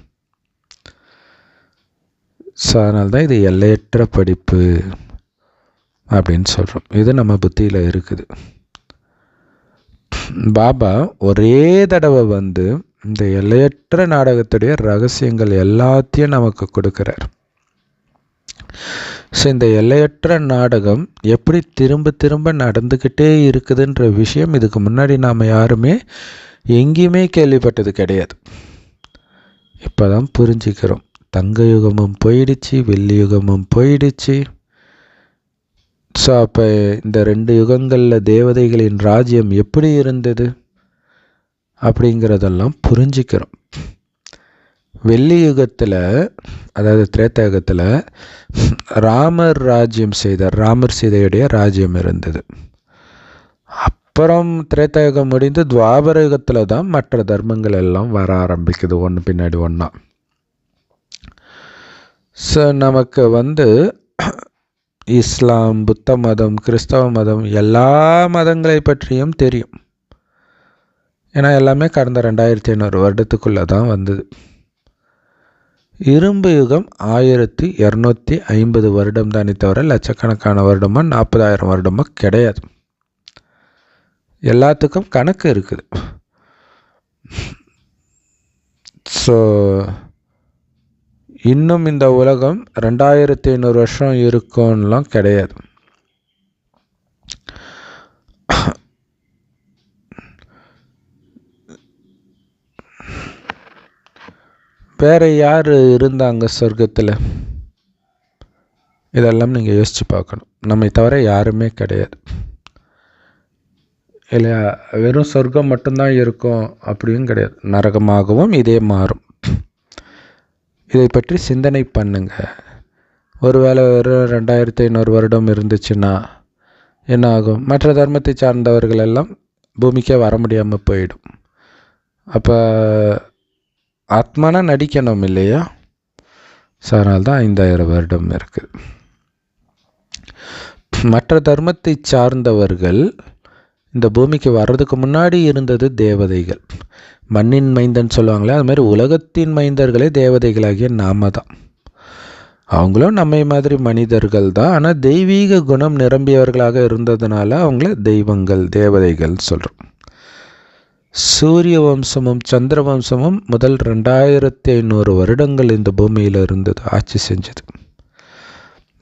ஸோ அதனால தான் இது எல்லையற்ற படிப்பு அப்படின்னு சொல்கிறோம். இது நம்ம புத்தியில் இருக்குது. பாபா ஒரே தடவை வந்து இந்த எல்லையற்ற நாடகத்துடைய ரகசியங்கள் எல்லாத்தையும் நமக்கு கொடுக்குறார். ஸோ இந்த எல்லையற்ற நாடகம் எப்படி திரும்ப திரும்ப நடந்துக்கிட்டே இருக்குதுன்ற விஷயம் இதுக்கு முன்னாடி நாம் யாருமே எங்கேயுமே கேள்விப்பட்டது கிடையாது. இப்போ தான் புரிஞ்சுக்கிறோம். தங்க யுகமும் போயிடுச்சு, வெள்ளி யுகமும் போயிடுச்சு. ஸோ அப்போ இந்த 2 யுகங்களில் தேவதைகளின் ராஜ்யம் எப்படி இருந்தது அப்படிங்கிறதெல்லாம் புரிஞ்சுக்கிறோம். வெள்ளி யுகத்தில், அதாவது திரேதா யுகத்தில் ராமர் ராஜ்யம் செய்தார். ராமர் சீதையுடைய ராஜ்யம் இருந்தது. அப்புறம் திரேதா யுகம் முடிந்து துவாபர யுகத்தில் தான் மற்ற தர்மங்கள் எல்லாம் வர ஆரம்பிக்குது, ஒன்று பின்னாடி ஒன்றா. ஸோ நமக்கு இஸ்லாம், புத்த மதம், கிறிஸ்தவ மதம், எல்லா மதங்களை பற்றியும் தெரியும். ஏன்னா எல்லாமே கடந்த 2500 வருடத்துக்குள்ளே தான் வந்தது. இரும்பு யுகம் 1250 வருடம் தானே தவிர லட்சக்கணக்கான வருடமோ 40,000 வருடமோ கிடையாது. எல்லாத்துக்கும் கணக்கு இருக்குது. ஸோ இன்னும் இந்த உலகம் 2500 வருஷம் இருக்கும்லாம் கிடையாது. வேற யார் இருந்தாங்க சொர்க்கத்தில்? இதெல்லாம் நீங்கள் யோசித்து பார்க்கணும். நம்மை தவிர யாருமே கிடையாது இல்லையா? வெறும் சொர்க்கம் மட்டும்தான் இருக்கும் அப்படியும் கிடையாது. நரகமாகவும் இதே மாறும். இதை பற்றி சிந்தனை பண்ணுங்க. ஒருவேளை வெறும் 2500 வருடம் இருந்துச்சுன்னா என்ன ஆகும்? மற்ற தர்மத்தை சார்ந்தவர்கள் எல்லாம் பூமிக்கே வர முடியாமல் போயிடும். அப்போ ஆத்மானா நடிக்கணும் இல்லையா? ஸோ அதனால தான் 5000 வருடம் இருக்குது. மற்ற தர்மத்தை சார்ந்தவர்கள் இந்த பூமிக்கு வர்றதுக்கு முன்னாடி இருந்தது தேவதைகள். மண்ணின் மைந்தன் சொல்லுவாங்களே, அது மாதிரி உலகத்தின் மைந்தர்களே தேவதைகளாகிய நாம தான். அவங்களும் நம்மை மாதிரி மனிதர்கள் தான். ஆனால் தெய்வீக குணம் நிரம்பியவர்களாக இருந்ததுனால அவங்கள தெய்வங்கள், தேவதைகள் சொல்கிறோம். சூரிய வம்சமும் சந்திர வம்சமும் முதல் 2500 வருடங்கள் இந்த பூமியில் இருந்தது, ஆட்சி செஞ்சது.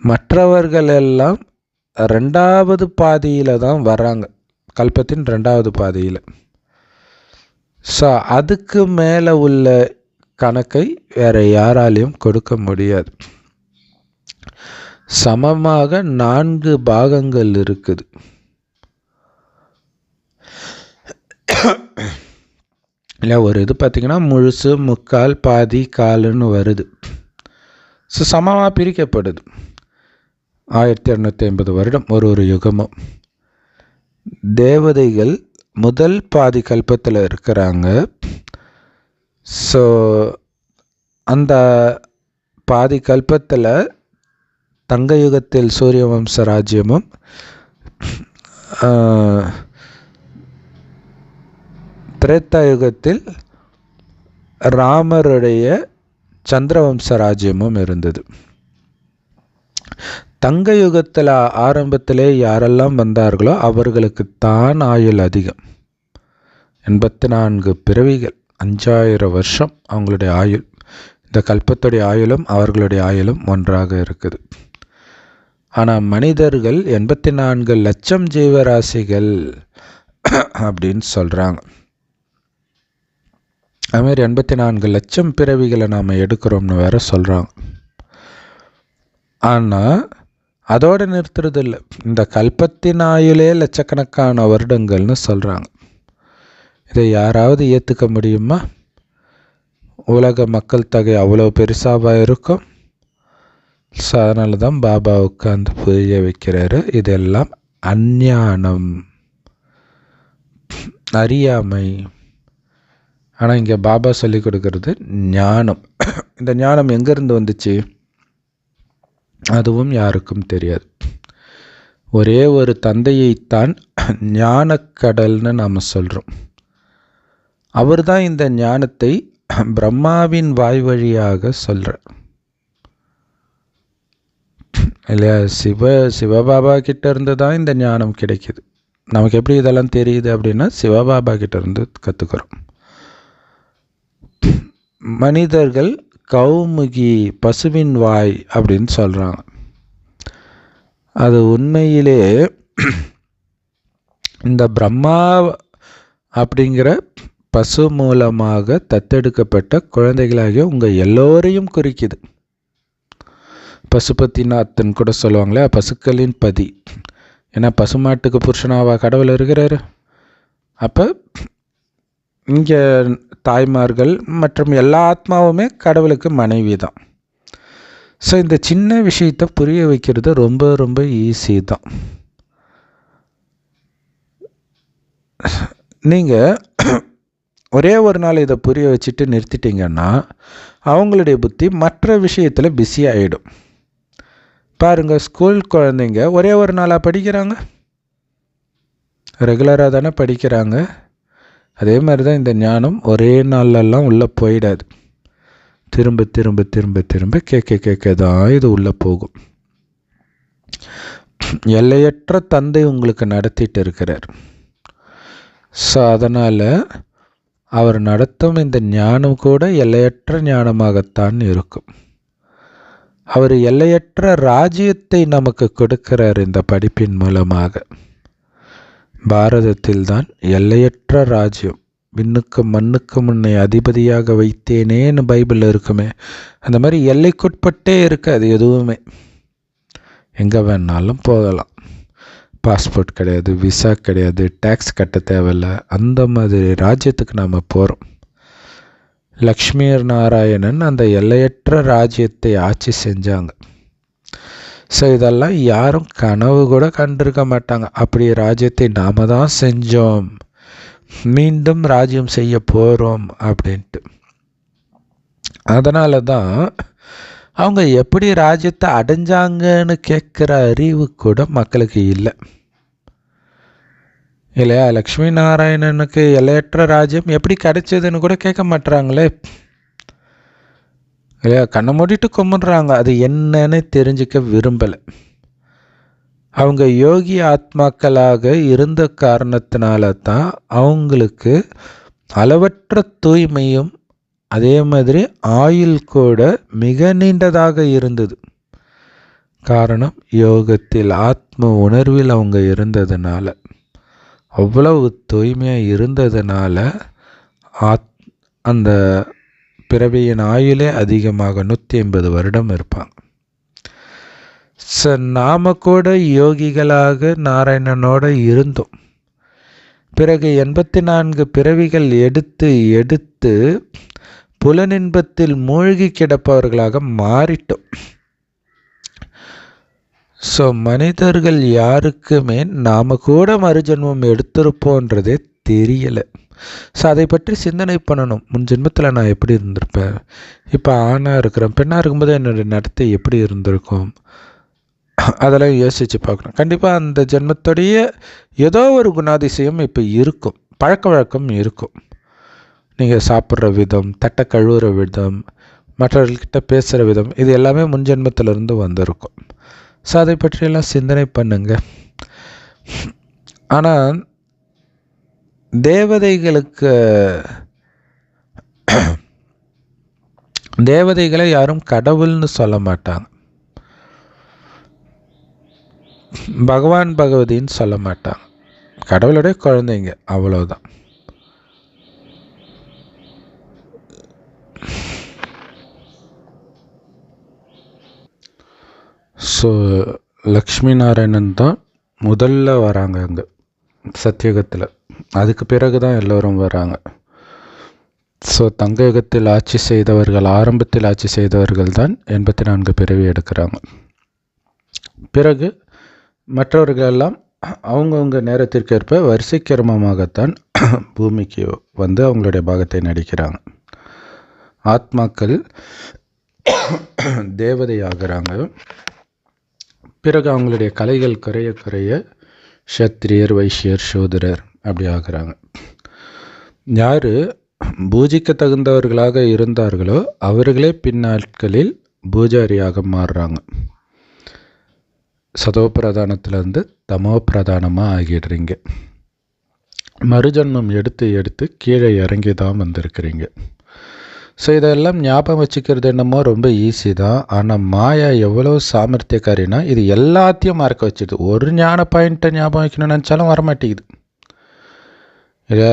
மற்றவர்கள் எல்லாம் 2வது பாதியில் தான் வர்றாங்க, கல்பத்தின் 2வது பாதியில். ஸோ அதுக்கு மேலே உள்ள கணக்கை வேறு யாராலையும் கொடுக்க முடியாது. சமமாக 4 பாகங்கள் இருக்குது. இல்லை, ஒரு இது பார்த்திங்கன்னா முழுசு, முக்கால், பாதி, காலுன்னு வருது. ஸோ சமமாக பிரிக்கப்படுது. 1250 வருடம் ஒரு யுகமும். தேவதைகள் முதல் பாதி கல்பத்தில் இருக்கிறாங்க. ஸோ அந்த பாதி கல்பத்தில் தங்க யுகத்தில் சூரிய வம்ச ராஜ்யமும் திரேதா யுகத்தில் ராமருடைய சந்திரவம்ச ராஜ்யமும் இருந்தது. தங்க யுகத்தில் ஆரம்பத்திலே யாரெல்லாம் வந்தார்களோ அவர்களுக்கு தான் ஆயுள் அதிகம். 84 பிறவிகள், 5000 வருஷம் அவங்களுடைய ஆயுள். இந்த கல்பத்துடைய ஆயுளும் அவர்களுடைய ஆயுளும் ஒன்றாக இருக்குது. ஆனால் மனிதர்கள் 84 லட்சம் ஜீவராசிகள் அப்படின்னு சொல்கிறாங்க. அதுமாதிரி 84 லட்சம் பிறவிகளை நாம் எடுக்கிறோம்னு வேற சொல்கிறாங்க. ஆனால் அதோடு நிறுத்துறது இல்லை. இந்த கல்பத்தின் ஆயுளே லட்சக்கணக்கான வருடங்கள்னு சொல்கிறாங்க. இதை யாராவது ஏற்றுக்க முடியுமா? உலக மக்கள் தொகை அவ்வளோ பெருசாக இருக்கும். ஸோ அதனால தான் பாபா உட்காந்து புரிய வைக்கிறாரு. இதெல்லாம் அஞ்ஞானம், அறியாமை. ஆனால் இங்கே பாபா சொல்லி கொடுக்கறது ஞானம். இந்த ஞானம் எங்கேருந்து வந்துச்சு? அதுவும் யாருக்கும் தெரியாது. ஒரே ஒரு தந்தையைத்தான் ஞானக்கடல்னு நாம் சொல்கிறோம். அவர் தான் இந்த ஞானத்தை பிரம்மாவின் வாய் வழியாக சொல்கிறார் இல்லையா? சிவபாபா கிட்ட இருந்து தான் இந்த ஞானம் கிடைக்கிது. நமக்கு எப்படி இதெல்லாம் தெரியுது அப்படின்னா சிவபாபா கிட்ட இருந்து கற்றுக்கிறோம். மனிதர்கள் கௌமுகி, பசுவின் வாய் அப்படின்னு சொல்கிறாங்க. அது உண்மையிலே இந்த பிரம்மா அப்படிங்கிற பசு மூலமாக தத்தெடுக்கப்பட்ட குழந்தைகளாகிய உங்கள் எல்லோரையும் குறிக்குது. பசுபத்திநாத்தன் கூட சொல்லுவாங்களே, பசுக்களின் பதி. ஏன்னா பசுமாட்டுக்கு புருஷனாவா கடவுள் இருக்கிறாரு? அப்போ இங்கே தாய்மார்கள் மற்றும் எல்லா ஆத்மாவுமே கடவுளுக்கு மனைவி தான். ஸோ இந்த சின்ன விஷயத்தை புரிய வைக்கிறது ரொம்ப ரொம்ப ஈஸி தான். நீங்கள் ஒரே ஒரு நாள் இதை புரிய வச்சுட்டு நிறுத்திட்டிங்கன்னா அவங்களுடைய புத்தி மற்ற விஷயத்தில் பிஸி ஆகிடும். பாருங்கள், ஸ்கூல் குழந்தைங்க ஒரே ஒரு நாளாக படிக்கிறாங்க, ரெகுலராக தானே படிக்கிறாங்க. அதே மாதிரி தான் இந்த ஞானம் ஒரே நாள்லெல்லாம் உள்ளே போயிடாது. திரும்ப திரும்ப திரும்ப திரும்ப கேட்க தான் இது உள்ளே போகும். எல்லையற்ற தந்தை உங்களுக்கு நடத்திட்டு இருக்கிறார். ஸோ அதனால் அவர் நடத்தும் இந்த ஞானம் கூட எல்லையற்ற ஞானமாகத்தான் இருக்கும். அவர் எல்லையற்ற ராஜ்யத்தை நமக்கு கொடுக்கிறார் இந்த படிப்பின் மூலமாக. பாரதத்தில் தான் எல்லையற்ற ராஜ்யம். விண்ணுக்கும் மண்ணுக்கும் முன்னை அதிபதியாக வைத்தேனேன்னு பைபிளில் இருக்குமே, அந்த மாதிரி எல்லைக்குட்பட்டே இருக்காது எதுவுமே. எங்கே வேணாலும் போகலாம். பாஸ்போர்ட் கிடையாது, விசா கிடையாது, டேக்ஸ் கட்ட தேவையில்லை. அந்த மாதிரி ராஜ்யத்துக்கு நாம் போகிறோம். லக்ஷ்மி நாராயணன் அந்த எல்லையற்ற ராஜ்யத்தை ஆட்சி செஞ்சாங்க. ஸோ இதெல்லாம் யாரும் கனவு கூட கண்டிருக்க மாட்டாங்க. அப்படி ராஜ்யத்தை நாம் தான் செஞ்சோம், மீண்டும் ராஜ்யம் செய்ய போகிறோம் அப்படின்ட்டு. அதனால தான் அவங்க எப்படி ராஜ்யத்தை அடைஞ்சாங்கன்னு கேட்குற அறிவு கூட மக்களுக்கு இல்லை இல்லையா? லக்ஷ்மி நாராயணனுக்கு எல்லையற்ற ராஜ்யம் எப்படி கிடைச்சதுன்னு கூட கேட்க மாட்டுறாங்களே இல்லையா? கண்ணை மூடிட்டு கும்பிட்றாங்க, அது என்னன்னு தெரிஞ்சிக்க விரும்பலை. அவங்க யோகி ஆத்மாக்களாக இருந்த காரணத்தினால தான் அவங்களுக்கு அளவற்ற தூய்மையும் அதே மாதிரி ஆயுள் கூட மிக நீண்டதாக இருந்தது. காரணம், யோகத்தில் ஆத்ம உணர்வில் அவங்க இருந்ததுனால, அவ்வளவு தூய்மையாக இருந்ததுனால அந்த பிறவியின் ஆயுளே அதிகமாக 150 வருடம் இருப்பாங்க. நாம் கூட யோகிகளாக நாராயணனோட இருந்தோம். பிறகு 84 பிறவிகள் எடுத்து எடுத்து புலனின்பத்தில் மூழ்கி கிடப்பவர்களாக மாறிட்டோம். ஸோ மனிதர்கள் யாருக்குமே நாம் கூட மறுஜென்மம் எடுத்திருப்போன்றதே தெரியலை. ஸோ அதை பற்றி சிந்தனை பண்ணணும். முன் ஜென்மத்தில் நான் எப்படி இருந்திருப்பேன், இப்போ ஆணாக இருக்கிறேன், பெண்ணாக இருக்கும்போது என்னுடைய நடத்தை எப்படி இருந்திருக்கும், அதெல்லாம் யோசித்து பார்க்கணும். கண்டிப்பாக அந்த ஜென்மத்துடைய ஏதோ ஒரு குணாதிசயம் இப்போ இருக்கும், பழக்க வழக்கம் இருக்கும். நீங்கள் சாப்பிட்ற விதம், தட்டை கழுவுற விதம், மற்றவர்கள்கிட்ட பேசுகிற விதம், இது எல்லாமே முன்ஜென்மத்திலிருந்து வந்திருக்கும். ஸோ அதை பற்றியெல்லாம் சிந்தனை பண்ணுங்க. ஆனால் தேவதைகளை யாரும் கடவுள்னு சொல்ல மாட்டாங்க, பகவான் பகவதின்னு சொல்ல மாட்டாங்க. கடவுளுடைய குழந்தைங்க, அவ்வளோதான். ஸோ லக்ஷ்மி நாராயணன் தான் முதல்ல வராங்க அங்கே சத்தியுகத்தில். அதுக்கு பிறகு தான் எல்லோரும் வராங்க. ஸோ தங்கயுகத்தில் ஆட்சி செய்தவர்கள், ஆரம்பத்தில் ஆட்சி செய்தவர்கள் தான் 84 பிறவி எடுக்கிறாங்க. பிறகு மற்றவர்களெல்லாம் அவங்கவுங்க நேரத்திற்கேற்ப வரிசை கிரமமாகத்தான் பூமிக்கு வந்து அவங்களுடைய பாகத்தை நடிக்கிறாங்க. ஆத்மாக்கள் தேவதை ஆகிறாங்க. பிறகு அவங்களுடைய கலைகள் குறைய குறைய க்ஷத்ரியர், வைஷ்யர், சூத்ரர் அப்படி ஆகிறாங்க. யார் பூஜிக்க தகுந்தவர்களாக இருந்தார்களோ அவர்களே பின்னாட்களில் பூஜாரியாக மாறுறாங்க. சதோ பிரதானத்திலேருந்து தமோ பிரதானமாக ஆகிடுறீங்க. மறுஜன்மம் எடுத்து எடுத்து கீழே இறங்கி தான் வந்திருக்கிறீங்க. ஸோ இதெல்லாம் ஞாபகம் வச்சுக்கிறது என்னமோ ரொம்ப ஈஸி தான். ஆனால் மாயா எவ்வளோ சாமர்த்தியக்காரினா இது எல்லாத்தையும் மறக்க வச்சுது. ஒரு ஞான பாயிண்ட்டை ஞாபகம் வைக்கணும்னு நினச்சாலும் வரமாட்டேங்குது. இல்லை,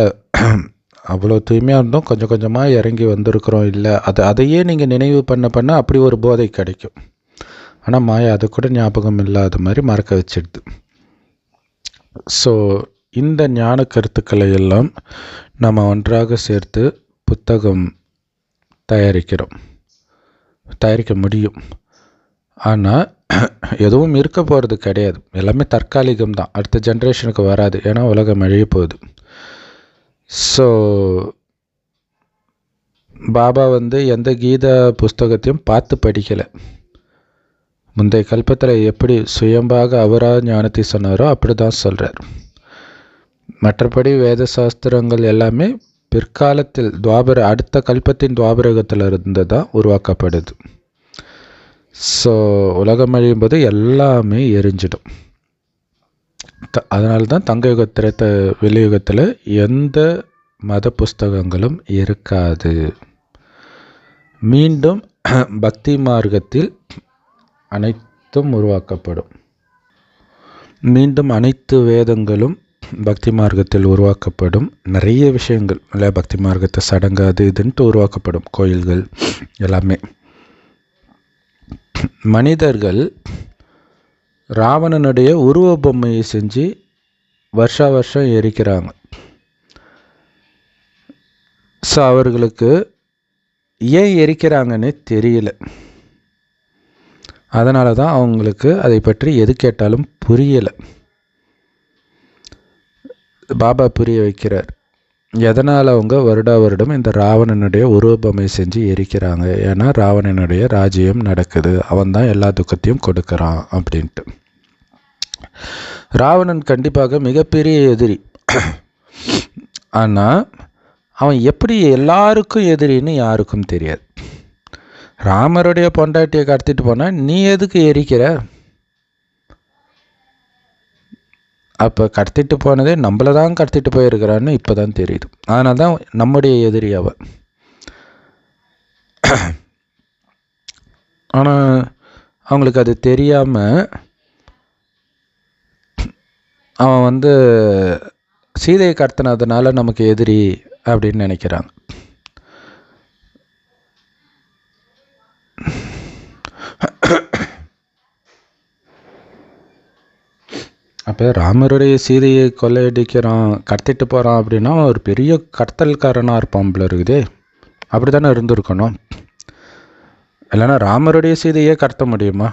அவ்வளோ தூய்மையாக இருந்தோம், கொஞ்சம் கொஞ்சமாக இறங்கி வந்திருக்கிறோம். இல்லை, அதையே நீங்கள் நினைவு பண்ண அப்படி ஒரு போதை கிடைக்கும். ஆனால் மாயா அது கூட ஞாபகம் இல்லாத மாதிரி மறக்க வச்சிடுது. ஸோ இந்த ஞான கருத்துக்களை எல்லாம் நம்ம ஒன்றாக சேர்த்து புத்தகம் தயாரிக்க முடியும். ஆனால் எதுவும் இருக்க போகிறது கிடையாது. எல்லாமே தற்காலிகம் தான். அடுத்த ஜென்ரேஷனுக்கு வராது. ஏன்னா உலகம் அழிய போகுது. ஸோ பாபா எந்த கீதா புஸ்தகத்தையும் பார்த்து படிக்கலை. முந்தைய கல்பத்தில் எப்படி சுயம்பாக அவராக ஞானத்தை சொன்னாரோ அப்படி தான் சொல்கிறார். மற்றபடி வேத சாஸ்திரங்கள் எல்லாமே பிற்காலத்தில் அடுத்த கல்பத்தின் துவாபரகத்தில் இருந்து தான் உருவாக்கப்படுது. ஸோ உலகம் அழியும் போது எல்லாமே எரிஞ்சிடும். அதனால தான் தங்க யுகத்திரத்த வெளியுகத்தில் எந்த மத புஸ்தகங்களும் இருக்காது. மீண்டும் பக்தி மார்க்கத்தில் அனைத்தும் உருவாக்கப்படும். மீண்டும் அனைத்து வேதங்களும் பக்தி மார்க்கத்தில் உருவாக்கப்படும். நிறைய விஷயங்கள் இல்லை, பக்தி மார்க்கத்தை சடங்கு அது இதுன்ட்டு உருவாக்கப்படும். கோயில்கள் எல்லாமே. மனிதர்கள் ராவணனுடைய உருவ பொம்மையை செஞ்சு வருஷம் எரிக்கிறாங்க. ஸோ அவர்களுக்கு ஏன் எரிக்கிறாங்கன்னே தெரியல. அதனால தான் அவங்களுக்கு அதை பற்றி எது கேட்டாலும் புரியலை. பாபா புரிய வைக்கிறார். எதனால் அவங்க வருடம் இந்த ராவணனுடைய உருவபொம்மை செஞ்சு எரிக்கிறாங்க. ஏன்னா ராவணனுடைய ராஜ்யம் நடக்குது, அவன் தான் எல்லா துக்கத்தையும் கொடுக்குறான் அப்படின்ட்டு. ராவணன் கண்டிப்பாக மிகப்பெரிய எதிரி. ஆனால் அவன் எப்படி எல்லாருக்கும் எதிரின்னு யாருக்கும் தெரியாது. ராமருடைய பொண்டாட்டியை கடத்திட்டு போனால் நீ எதுக்கு எரிக்கிற? அப்போ கடத்திட்டு போனதே நம்மளை தான் கடத்திட்டு போயிருக்கிறான்னு இப்போ தான் தெரியுது. அதனால தான் நம்முடைய எதிரி அவன். ஆனால் அவங்களுக்கு அது தெரியாமல் அவன் சீதையை கடத்தினதுனால நமக்கு எதிரி அப்படின்னு நினைக்கிறாங்க. அப்போ ராமருடைய சீதையை கொள்ளையடிக்கிறான், கடத்திட்டு போகிறான் அப்படின்னா ஒரு பெரிய கடத்தல்காரனாக இருப்பான் போல இருக்குதே. அப்படி தானே இருந்திருக்கணும். இல்லைன்னா ராமருடைய சீதையே கடத்த முடியுமா?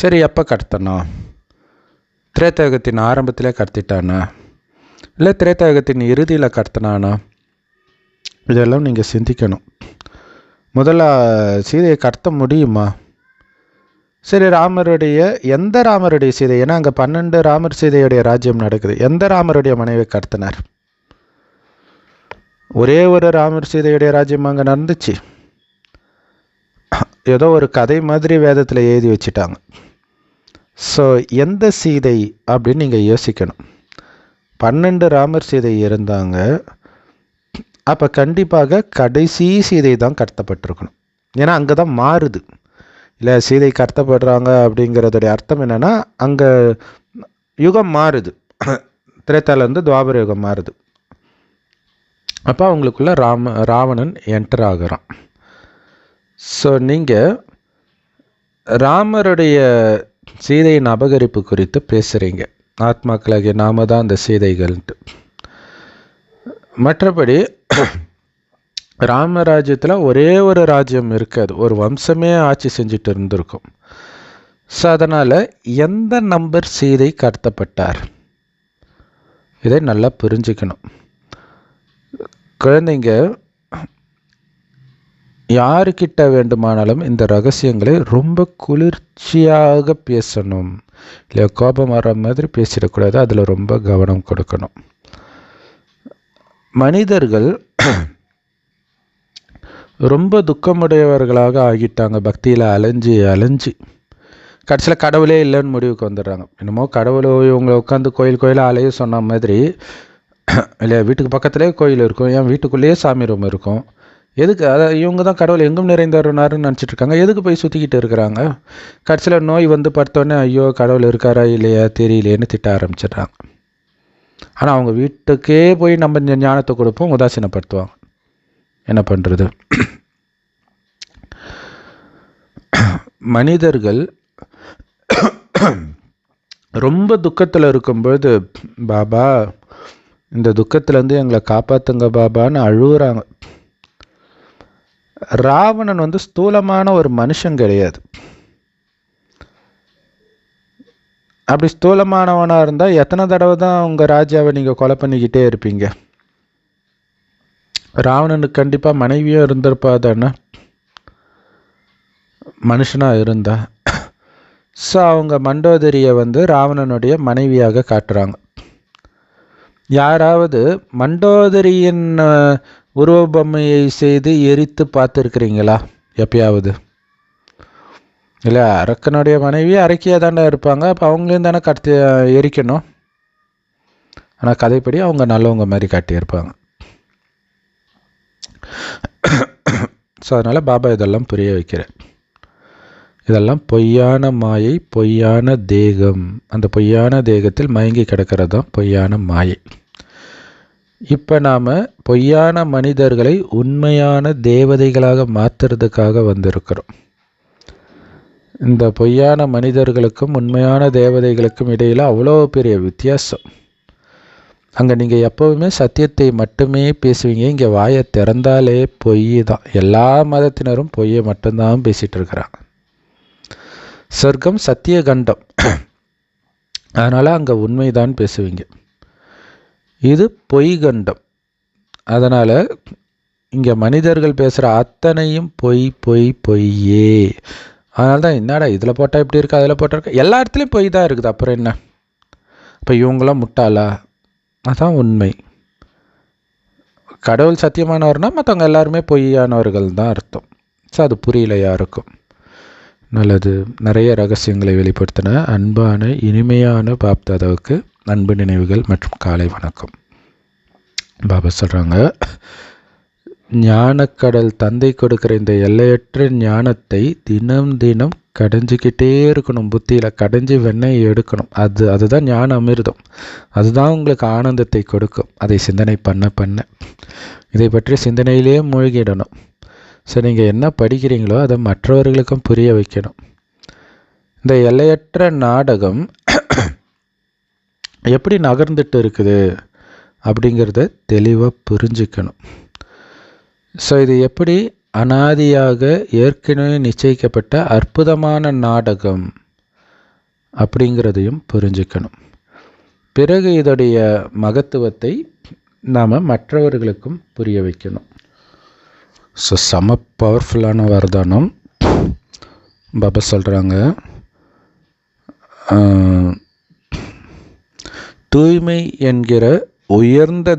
சரி, எப்போ கடத்தனா? திரேதாயுகத்தின் ஆரம்பத்திலே கடத்திட்டானா, இல்லை திரேதாயுகத்தின் இறுதியில் கடத்தினானா? இதெல்லாம் நீங்கள் சிந்திக்கணும். முதல்ல சீதையை கடத்த முடியுமா? சரி, எந்த ராமருடைய சீதை? ஏன்னா அங்கே 12 ராமர் சீதையுடைய ராஜ்யம் நடக்குது. எந்த ராமருடைய மனைவி கடத்தினார்? ஒரே ஒரு ராமர் சீதையுடைய ராஜ்யம் அங்கே நடந்துச்சு. ஏதோ ஒரு கதை மாதிரி வேதத்தில் எழுதி வச்சுட்டாங்க. ஸோ எந்த சீதை அப்படின்னு நீங்கள் யோசிக்கணும். 12 ராமர் சீதை இருந்தாங்க. அப்போ கண்டிப்பாக கடைசி சீதை தான் கடத்தப்பட்டிருக்கணும். ஏன்னா அங்கே தான் மாறுது. இல்லை, சீதை கடத்தப்படுறாங்க அப்படிங்கிறதுடைய அர்த்தம் என்னென்னா அங்கே யுகம் மாறுது. திரேதாலேருந்து துவாபர யுகம் மாறுது. அப்போ அவங்களுக்குள்ள ராவணன் என்டர் ஆகிறான். ஸோ நீங்கள் ராமருடைய சீதையின் அபகரிப்பு குறித்து பேசுகிறீங்க. ஆத்மாக்களாகிய நாம தான் அந்த சீதைகள்ன்ட்டு. மற்றபடி ராமராஜ்யத்தில் ஒரே ஒரு ராஜ்யம் இருக்காது, ஒரு வம்சமே ஆட்சி செஞ்சுட்டு இருந்திருக்கும். ஸோ அதனால் எந்த நம்பர் சீதை கடத்தப்பட்டார், இதை நல்லா புரிஞ்சுக்கணும். குழந்தைங்க யாருக்கிட்ட வேண்டுமானாலும் இந்த ரகசியங்களை ரொம்ப குளிர்ச்சியாக பேசணும். இல்லை கோபம் வர மாதிரி பேசிடக்கூடாது. அதில் ரொம்ப கவனம் கொடுக்கணும். மனிதர்கள் ரொம்ப துக்கமுடையவர்களாக ஆகிட்டாங்க. பக்தியில் அலைஞ்சு கடைசியில் கடவுளே இல்லைன்னு முடிவுக்கு வந்துடுறாங்க. என்னமோ கடவுள் இவங்களை உட்காந்து கோயிலாக அலைய சொன்ன மாதிரி. இல்லையா, வீட்டுக்கு பக்கத்துலேயே கோயில் இருக்கும், என் வீட்டுக்குள்ளேயே சாமி ரூம் இருக்கும். எதுக்கு இவங்க தான் கடவுள் எங்கும் நிறைந்தவர்னாருன்னு நினச்சிட்டு இருக்காங்க. எதுக்கு போய் சுற்றிக்கிட்டு இருக்கிறாங்க? கடைசியில் நோய் பார்த்தோன்னே ஐயோ கடவுள் இருக்காரா இல்லையா தெரியலேன்னு திட்ட ஆரம்பிச்சிடுறாங்க. ஆனால் அவங்க வீட்டுக்கே போய் நம்ம ஞானத்தை கொடுப்போம், உதாசீனப்படுத்துவாங்க. என்ன பண்ணுறது? மனிதர்கள் ரொம்ப துக்கத்தில் இருக்கும்போது பாபா இந்த துக்கத்திலேருந்து எங்களை காப்பாற்றுங்க பாபான்னு அழுகுறாங்க. ராவணன் ஸ்தூலமான ஒரு மனுஷன் கிடையாது. அப்படி ஸ்தூலமானவனாக இருந்தால் எத்தனை தடவை தான் உங்கள் ராஜாவை நீங்கள் கொலை பண்ணிக்கிட்டே இருப்பீங்க? ராவணனுக்கு கண்டிப்பாக மனைவியும் இருந்திருப்பா தானே, மனுஷனாக இருந்தா. ஸோ அவங்க மண்டோதரியை ராவணனுடைய மனைவியாக காட்டுறாங்க. யாராவது மண்டோதரியின் உருவபொம்மையை செய்து எரித்து பார்த்துருக்குறீங்களா எப்பயாவது? இல்லை, அரக்கனுடைய மனைவி அரக்கியாக தானே இருப்பாங்க. அப்போ அவங்களையும் தானே எரிக்கணும். ஆனால் கதைப்படி அவங்க நல்லவங்க மாதிரி காட்டியிருப்பாங்க. ஸோ அதனால் பாபா இதெல்லாம் புரிய வைக்கிறேன். இதெல்லாம் பொய்யான மாயை, பொய்யான தேகம். அந்த பொய்யான தேகத்தில் மயங்கி கிடக்கிறது தான் பொய்யான மாயை. இப்போ நாம் பொய்யான மனிதர்களை உண்மையான தேவதைகளாக மாற்றுறதுக்காக வந்திருக்கிறோம். இந்த பொய்யான மனிதர்களுக்கும் உண்மையான தேவதைகளுக்கும் இடையில் அவ்வளோ பெரிய வித்தியாசம். அங்கே நீங்கள் எப்போவுமே சத்தியத்தை மட்டுமே பேசுவீங்க. இங்கே வாயை திறந்தாலே பொய் தான். எல்லா மதத்தினரும் பொய்யை மட்டும்தான் பேசிகிட்டு இருக்கிறாங்க. சொர்க்கம் சத்திய கண்டம், அதனால் அங்கே உண்மைதான் பேசுவீங்க. இது பொய் கண்டம், அதனால் இங்கே மனிதர்கள் பேசுகிற அத்தனையும் பொய் பொய் பொய்யே. அதனால தான் என்னடா இதில் போட்டால் இப்படி இருக்குது, அதில் போட்டால் இருக்கு, எல்லா இடத்துலையும் பொய் தான் இருக்குது. அப்புறம் என்ன? இப்போ இவங்களாம் முட்டாளா? அதான் உண்மை. கடவுள் சத்தியமானவர்னால் மற்றவங்க எல்லாருமே பொய்யானவர்கள் தான் அர்த்தம். ஸோ அது புரியல யாருக்கும். நல்லது. நிறைய ரகசியங்களை வெளிப்படுத்தின அன்பான இனிமையான பாப்தாதாவுக்கு அன்பு நினைவுகள் மற்றும் காலை வணக்கம். பாபா சொல்கிறாங்க, ஞானக்கடல் தந்தை கொடுக்குற இந்த எல்லையற்ற ஞானத்தை தினம் தினம் கடைஞ்சிக்கிட்டே இருக்கணும். புத்தியில் கடைஞ்சி வெண்ணெய் எடுக்கணும். அதுதான் ஞான அமிர்தம். அதுதான் உங்களுக்கு ஆனந்தத்தை கொடுக்கும். அதை சிந்தனை பண்ண இதை பற்றி சிந்தனையிலே மூழ்கிடணும். ஸோ நீங்கள் என்ன படிக்கிறீங்களோ அதை மற்றவர்களுக்கும் புரிய வைக்கணும். இந்த எல்லையற்ற நாடகம் எப்படி நகர்ந்துட்டு இருக்குது அப்படிங்கிறத தெளிவாக புரிஞ்சுக்கணும். ஸோ இது எப்படி அனாதியாக ஏற்கனவே நிச்சயிக்கப்பட்ட அற்புதமான நாடகம் அப்படிங்கிறதையும் புரிஞ்சுக்கணும். பிறகு இதோடைய மகத்துவத்தை நாம் மற்றவர்களுக்கும் புரிய வைக்கணும். ஸோ செம பவர்ஃபுல்லான வரதானம். பாபா சொல்கிறாங்க, தூய்மை என்கிற உயர்ந்த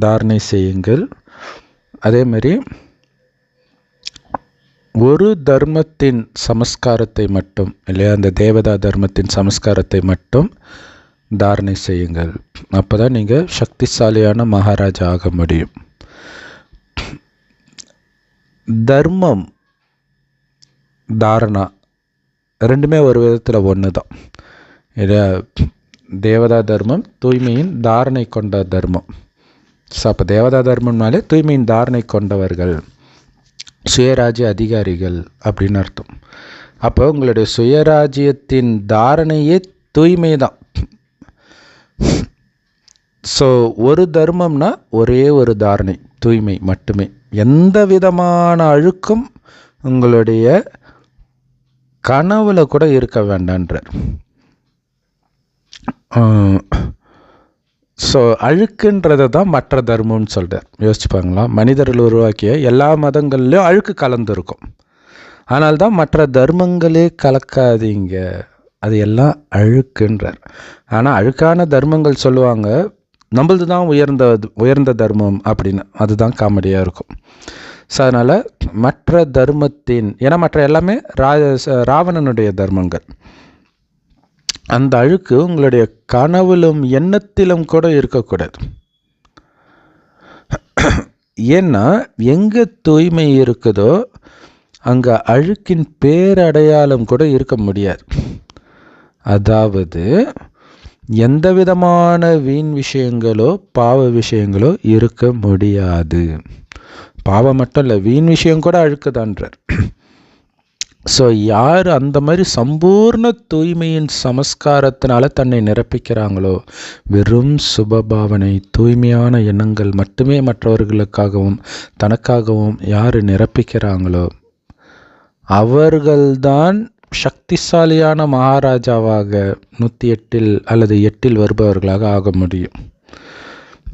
தாரணை செய்யுங்கள். அதேமாரி ஒரு தர்மத்தின் சமஸ்காரத்தை மட்டும், இல்லையா, அந்த தேவதா தர்மத்தின் சமஸ்காரத்தை மட்டும் தாரணை செய்யுங்கள். அப்போ தான் நீங்கள் சக்திசாலியான மகாராஜா ஆக முடியும். தர்மம், தாரணா ரெண்டுமே ஒரு விதத்தில் ஒன்று தான். இல்லையா? தேவதா தர்மம் தூய்மையின் தாரணை கொண்ட தர்மம். ஸோ அப்போ தேவதா தர்மம்னாலே தூய்மையின் தாரணை கொண்டவர்கள், சுயராஜ்ய அதிகாரிகள் அப்படின்னு அர்த்தம். அப்போ உங்களுடைய சுயராஜ்யத்தின் தாரணையே தூய்மை தான். ஸோ ஒரு தர்மம்னா ஒரே ஒரு தாரணை, தூய்மை மட்டுமே. எந்த விதமான அழுக்கும் உங்களுடைய கனவுல கூட இருக்க வேண்டான்றார். ஸோ அழுக்குன்றதை தான் மற்ற தர்மம்னு சொல்கிறார். யோசிச்சுப்பாங்களா? மனிதர்கள் உருவாக்கிய எல்லா மதங்கள்லேயும் அழுக்கு கலந்துருக்கும். ஆனால் தான் மற்ற தர்மங்களே கலக்காதீங்க, அது எல்லாம் அழுக்குன்றார். ஆனால் அழுக்கான தர்மங்கள் சொல்லுவாங்க நம்மளது தான் உயர்ந்த தர்மம் அப்படின்னு. அதுதான் காமெடியாக இருக்கும். ஸோ அதனால் மற்ற தர்மத்தின், ஏன்னா மற்ற எல்லாமே ராவணனுடைய தர்மங்கள், அந்த அழுக்கு உங்களுடைய கனவிலும் எண்ணத்திலும் கூட இருக்கக்கூடாது. ஏன்னா எங்கே தூய்மை இருக்குதோ அங்கே அழுக்கின் பேரடையாளம் கூட இருக்க முடியாது. அதாவது எந்த விதமான வீண் விஷயங்களோ பாவ விஷயங்களோ இருக்க முடியாது. பாவம் மட்டும் இல்லை, வீண் விஷயம் கூட அழுக்குதான்றார். ஸோ யார் அந்த மாதிரி சம்பூர்ண தூய்மையின் சமஸ்காரத்தினால தன்னை நிரப்பிக்கிறாங்களோ, வெறும் சுபபாவனை தூய்மையான எண்ணங்கள் மட்டுமே மற்றவர்களுக்காகவும் தனக்காகவும் யார் நிரப்பிக்கிறாங்களோ அவர்கள்தான் சக்திசாலியான மகாராஜாவாக 108 அல்லது 8 வருபவர்களாக ஆக முடியும்.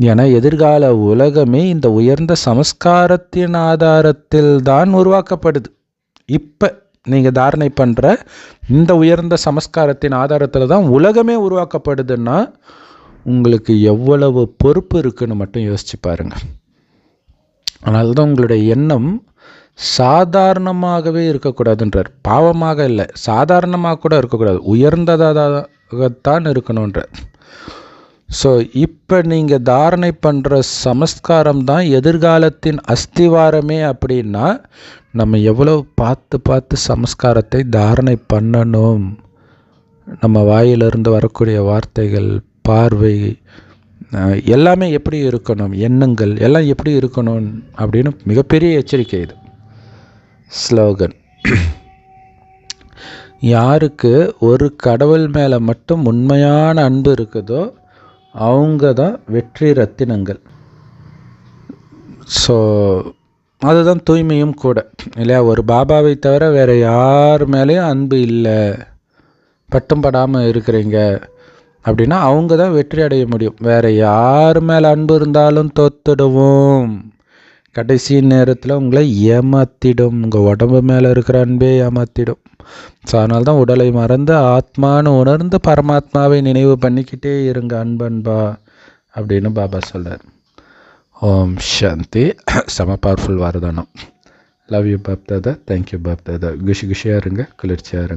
ஏன்னா எதிர்கால உலகமே இந்த உயர்ந்த சமஸ்காரத்தின் ஆதாரத்தில் தான் உருவாக்கப்படுது. இப்போ நீங்கள் தாரணை பண்ணுற இந்த உயர்ந்த சமஸ்காரத்தின் ஆதாரத்தில் தான் உலகமே உருவாக்கப்படுதுன்னா உங்களுக்கு எவ்வளவு பொறுப்பு இருக்குன்னு மட்டும் யோசிச்சு பாருங்கள். அதனால தான் உங்களுடைய எண்ணம் சாதாரணமாகவே இருக்கக்கூடாதுன்றார். பாவமாக இல்லை, சாதாரணமாக கூட இருக்கக்கூடாது, உயர்ந்ததாகத்தான் இருக்கணுன்றார். ஸோ இப்போ நீங்கள் தாரணை பண்ணுற சமஸ்காரம் தான் எதிர்காலத்தின் அஸ்திவாரமே. அப்படின்னா நம்ம எவ்வளோ பார்த்து சமஸ்காரத்தை தாரணை பண்ணணும். நம்ம வாயிலிருந்து வரக்கூடிய வார்த்தைகள், பார்வை எல்லாமே எப்படி இருக்கணும், எண்ணங்கள் எல்லாம் எப்படி இருக்கணும் அப்படின்னு மிகப்பெரிய எச்சரிக்கை இது. ஸ்லோகன்: யாருக்கு ஒரு கடவுள் மேலே மட்டும் உண்மையான அன்பு இருக்குதோ அவங்க தான் வெற்றி ரத்தினங்கள். ஸோ அதுதான் தூய்மையும் கூட இல்லையா? ஒரு பாபாவை தவிர வேறு யார் மேலேயும் அன்பு இல்லை, பட்டும் படாமல் இருக்கிறீங்க அப்படின்னா அவங்க தான் வெற்றி அடைய முடியும். வேறு யார் மேலே அன்பு இருந்தாலும் தோத்துடுவோம். கடைசி நேரத்தில் உங்களை ஏமாற்றிடும். உங்கள் உடம்பு மேலே இருக்கிற அன்பே ஏமாற்றிடும். ஸோ அதனால தான் உடலை மறந்து ஆத்மான்னு உணர்ந்து பரமாத்மாவை நினைவு பண்ணிக்கிட்டே இருங்க அன்பன்பா அப்படின்னு பாபா சொல்கிறார். ஓம் சாந்தி. செம பவர்ஃபுல் வரதானம். Love you Bap Dada. Thank you Bap Dada. குஷியாக இருங்க, குளிர்ச்சியாக இருங்க.